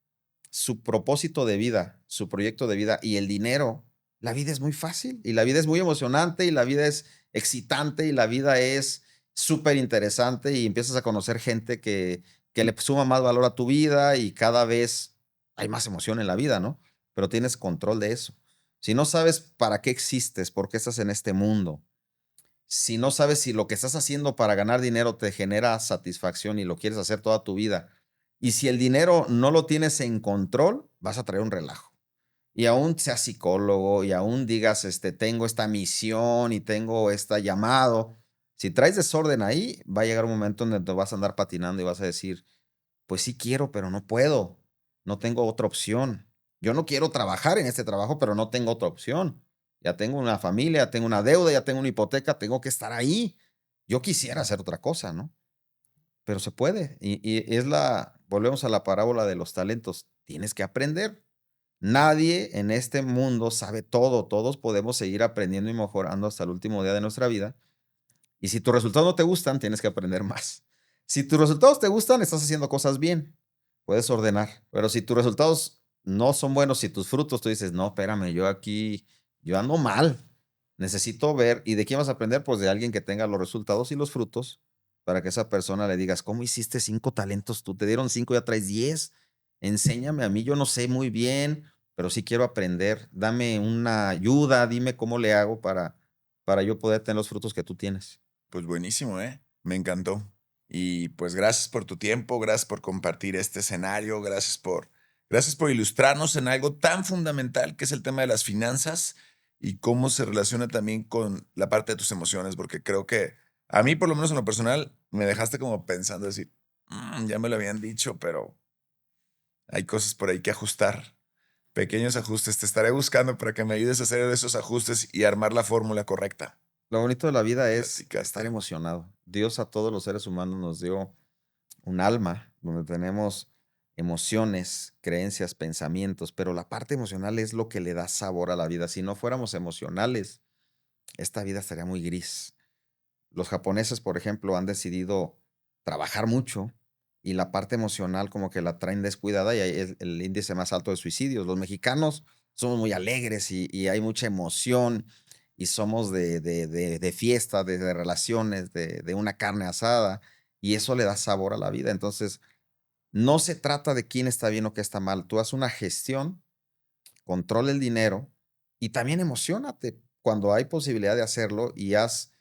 Speaker 1: su propósito de vida, su proyecto de vida y el dinero, la vida es muy fácil y la vida es muy emocionante y la vida es excitante y la vida es súper interesante y empiezas a conocer gente que le suma más valor a tu vida y cada vez hay más emoción en la vida, ¿no? Pero tienes control de eso. Si no sabes para qué existes, por qué estás en este mundo, si no sabes si lo que estás haciendo para ganar dinero te genera satisfacción y lo quieres hacer toda tu vida, y si el dinero no lo tienes en control, vas a traer un relajo. Y aún seas psicólogo y aún digas, tengo esta misión y tengo este llamado, si traes desorden ahí, va a llegar un momento en donde te vas a andar patinando y vas a decir, pues sí quiero, pero no puedo, no tengo otra opción. Yo no quiero trabajar en este trabajo, pero no tengo otra opción. Ya tengo una familia, ya tengo una deuda, ya tengo una hipoteca, tengo que estar ahí. Yo quisiera hacer otra cosa, ¿no? Pero se puede. Y volvemos a la parábola de los talentos. Tienes que aprender. Nadie en este mundo sabe todo. Todos podemos seguir aprendiendo y mejorando hasta el último día de nuestra vida. Y si tus resultados no te gustan, tienes que aprender más. Si tus resultados te gustan, estás haciendo cosas bien. Puedes ordenar. Pero si tus resultados no son buenos, si tus frutos, tú dices, no, espérame, yo ando mal. Necesito ver. ¿Y de quién vas a aprender? Pues de alguien que tenga los resultados y los frutos para que esa persona le digas, ¿cómo hiciste 5 talentos tú? Te dieron 5, ya traes 10. Enséñame a mí, yo no sé muy bien, pero sí quiero aprender. Dame una ayuda, dime cómo le hago para yo poder tener los frutos que tú tienes.
Speaker 2: Pues buenísimo, ¿eh? Me encantó. Y pues gracias por tu tiempo, gracias por compartir este escenario, gracias por ilustrarnos en algo tan fundamental que es el tema de las finanzas y cómo se relaciona también con la parte de tus emociones, porque creo que a mí, por lo menos en lo personal, me dejaste como pensando decir, ya me lo habían dicho, pero hay cosas por ahí que ajustar, pequeños ajustes. Te estaré buscando para que me ayudes a hacer esos ajustes y armar la fórmula correcta.
Speaker 1: Lo bonito de la vida es estar
Speaker 2: Platicaste.
Speaker 1: emocionado. Dios a todos los seres humanos nos dio un alma donde tenemos emociones, creencias, pensamientos, pero la parte emocional es lo que le da sabor a la vida. Si no fuéramos emocionales, esta vida estaría muy gris. Los japoneses, por ejemplo, han decidido trabajar mucho y la parte emocional como que la traen descuidada y ahí es el índice más alto de suicidios. Los mexicanos somos muy alegres y hay mucha emoción y somos de fiesta, de relaciones, de una carne asada y eso le da sabor a la vida. Entonces, no se trata de quién está bien o qué está mal. Tú haz una gestión, controla el dinero y también emocionate cuando hay posibilidad de hacerlo y haz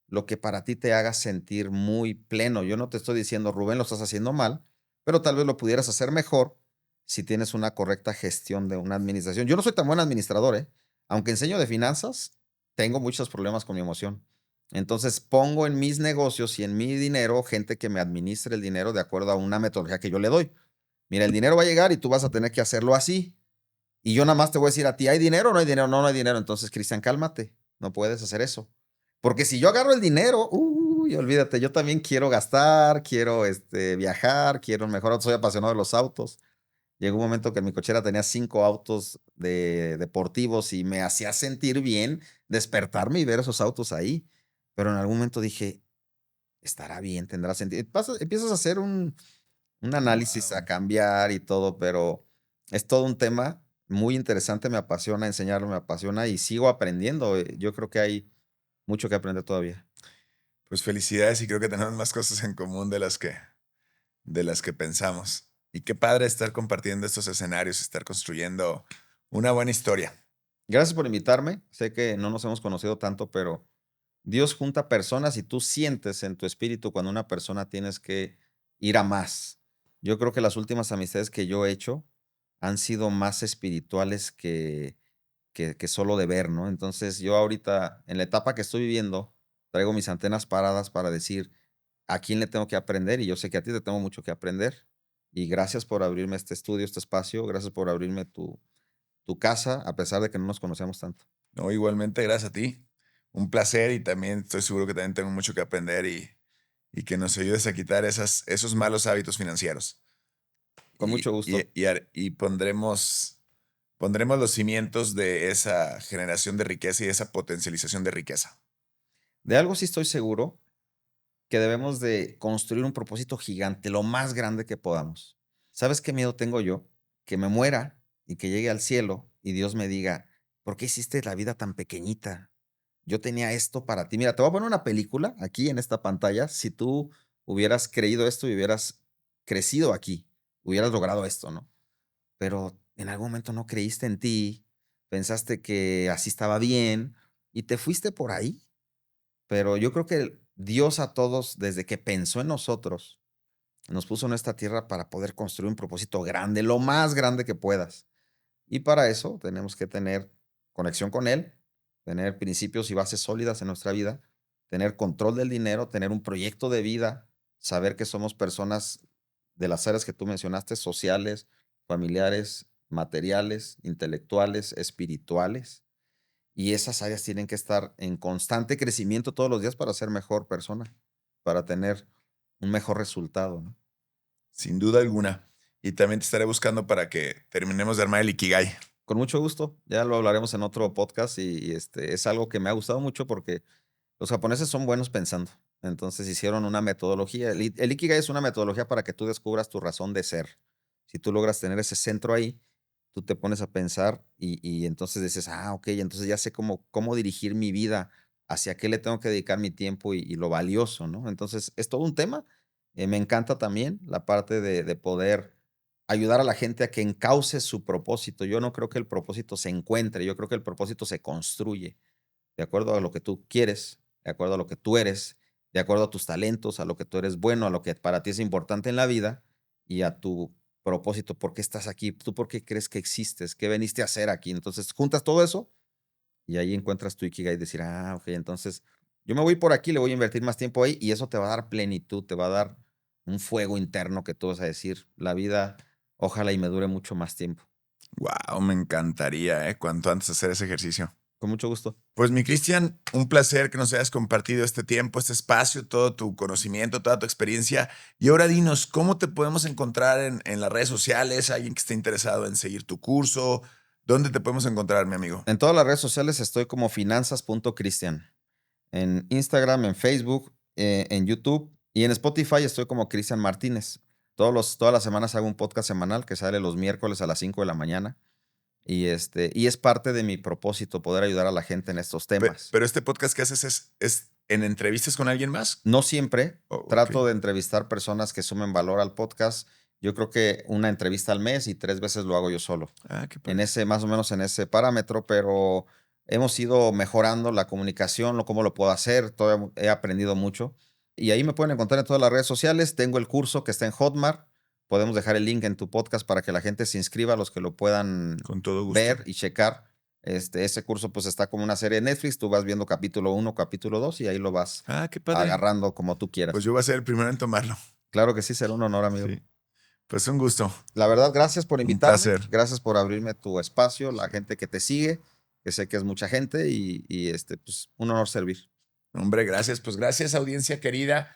Speaker 1: lo que para ti te haga sentir muy pleno. Yo no te estoy diciendo, Rubén, lo estás haciendo mal, pero tal vez lo pudieras hacer mejor si tienes una correcta gestión de una administración. Yo no soy tan buen administrador, ¿eh? Aunque enseño de finanzas, tengo muchos problemas con mi emoción. Entonces pongo en mis negocios y en mi dinero gente que me administre el dinero de acuerdo a una metodología que yo le doy. Mira, el dinero va a llegar y tú vas a tener que hacerlo así. Y yo nada más te voy a decir a ti, ¿hay dinero o no hay dinero? No, no hay dinero. Entonces, Cristian, cálmate. No puedes hacer eso. Porque si yo agarro el dinero, Uy, olvídate, yo también quiero gastar, quiero viajar, quiero un mejor auto, soy apasionado de los autos. Llegó un momento que en mi cochera tenía 5 autos deportivos y me hacía sentir bien despertarme y ver esos autos ahí. Pero en algún momento dije, estará bien, tendrá sentido. Empiezas a hacer un análisis, a
Speaker 2: Wow.
Speaker 1: cambiar y todo, pero es todo un tema muy interesante, me apasiona enseñarlo, me apasiona y sigo aprendiendo. Yo creo que hay mucho que aprender todavía.
Speaker 2: Pues felicidades y creo que tenemos más cosas en común de las que pensamos. Y qué padre estar compartiendo estos escenarios, estar construyendo una buena historia.
Speaker 1: Gracias por invitarme. Sé que no nos hemos conocido tanto, pero Dios junta personas y tú sientes en tu espíritu cuando una persona tienes que ir a más. Yo creo que las últimas amistades que yo he hecho han sido más espirituales que solo de ver, ¿no? Entonces yo ahorita, en la etapa que estoy viviendo, traigo mis antenas paradas para decir a quién le tengo que aprender y yo sé que a ti te tengo mucho que aprender. Y gracias por abrirme este estudio, este espacio, gracias por abrirme tu casa, a pesar de que no nos conocemos tanto.
Speaker 2: No, igualmente, gracias a ti. Un placer y también estoy seguro que también tengo mucho que aprender y que nos ayudes a quitar esos malos hábitos financieros.
Speaker 1: Con mucho gusto.
Speaker 2: Y pondremos los cimientos de esa generación de riqueza y de esa potencialización de riqueza.
Speaker 1: De algo sí estoy seguro, que debemos de construir un propósito gigante, lo más grande que podamos. ¿Sabes qué miedo tengo yo? Que me muera y que llegue al cielo y Dios me diga, ¿por qué hiciste la vida tan pequeñita? Yo tenía esto para ti. Mira, te voy a poner una película aquí en esta pantalla. Si tú hubieras creído esto y hubieras crecido aquí, hubieras logrado esto, ¿no? Pero en algún momento no creíste en ti, pensaste que así estaba bien y te fuiste por ahí. Pero yo creo que Dios a todos, desde que pensó en nosotros, nos puso en esta tierra para poder construir un propósito grande, lo más grande que puedas. Y para eso tenemos que tener conexión con Él, tener principios y bases sólidas en nuestra vida, tener control del dinero, tener un proyecto de vida, saber que somos personas de las áreas que tú mencionaste, sociales, familiares, materiales, intelectuales, espirituales. Y esas áreas tienen que estar en constante crecimiento todos los días para ser mejor persona, para tener un mejor resultado, ¿no?
Speaker 2: Sin duda alguna. Y también te estaré buscando para que terminemos de armar el Ikigai.
Speaker 1: Con mucho gusto, ya lo hablaremos en otro podcast es algo que me ha gustado mucho porque los japoneses son buenos pensando. Entonces hicieron una metodología. El Ikigai es una metodología para que tú descubras tu razón de ser. Si tú logras tener ese centro ahí, tú te pones a pensar y entonces dices, ok, entonces ya sé cómo dirigir mi vida, hacia qué le tengo que dedicar mi tiempo y lo valioso, ¿no? Entonces es todo un tema. Me encanta también la parte de poder ayudar a la gente a que encauce su propósito. Yo no creo que el propósito se encuentre, yo creo que el propósito se construye de acuerdo a lo que tú quieres, de acuerdo a lo que tú eres, de acuerdo a tus talentos, a lo que tú eres bueno, a lo que para ti es importante en la vida y a tu propósito. ¿Por qué estás aquí? ¿Tú por qué crees que existes? ¿Qué veniste a hacer aquí? Entonces juntas todo eso y ahí encuentras tu Ikigai y decir, ok, entonces yo me voy por aquí, le voy a invertir más tiempo ahí y eso te va a dar plenitud, te va a dar un fuego interno que tú vas a decir, la vida, ojalá y me dure mucho más tiempo.
Speaker 2: Wow, me encantaría, cuanto antes hacer ese ejercicio.
Speaker 1: Con mucho gusto.
Speaker 2: Pues mi Cristian, un placer que nos hayas compartido este tiempo, este espacio, todo tu conocimiento, toda tu experiencia. Y ahora dinos, ¿cómo te podemos encontrar en las redes sociales? Alguien que esté interesado en seguir tu curso. ¿Dónde te podemos encontrar, mi amigo?
Speaker 1: En todas las redes sociales estoy como finanzas.cristian. En Instagram, en Facebook, en YouTube y en Spotify estoy como Cristian Martínez. Todas las semanas hago un podcast semanal que sale los miércoles a las 5 de la mañana. Y es parte de mi propósito poder ayudar a la gente en estos temas.
Speaker 2: Pero este podcast que haces es en entrevistas con alguien más.
Speaker 1: No siempre,
Speaker 2: Oh, ok.
Speaker 1: trato de entrevistar personas que sumen valor al podcast. Yo creo que una entrevista al mes y 3 veces lo hago yo solo.
Speaker 2: Ah, qué
Speaker 1: En
Speaker 2: padre.
Speaker 1: más o menos en ese parámetro, pero hemos ido mejorando la comunicación, cómo lo puedo hacer, todavía he aprendido mucho. Y ahí me pueden encontrar en todas las redes sociales. Tengo el curso que está en Hotmart. Podemos dejar el link en tu podcast para que la gente se inscriba, los que lo puedan
Speaker 2: Con todo gusto.
Speaker 1: ver y checar. Ese curso pues está como una serie de Netflix. Tú vas viendo capítulo 1, capítulo 2 y ahí lo vas
Speaker 2: Ah, qué padre.
Speaker 1: agarrando como tú
Speaker 2: Pues
Speaker 1: quieras.
Speaker 2: yo voy a ser el primero en tomarlo.
Speaker 1: Claro que sí, será un honor, amigo.
Speaker 2: Sí. Pues un gusto.
Speaker 1: La verdad, gracias por
Speaker 2: Un
Speaker 1: invitarme.
Speaker 2: placer.
Speaker 1: Gracias por abrirme tu espacio, la gente que te sigue, que sé que es mucha gente pues un honor servir.
Speaker 2: Hombre, gracias. Pues gracias, audiencia querida.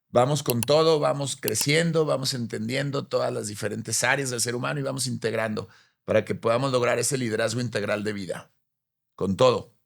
Speaker 2: Vamos con todo, vamos creciendo, vamos entendiendo todas las diferentes áreas del ser humano y vamos integrando para que podamos lograr ese liderazgo integral de vida. Con todo.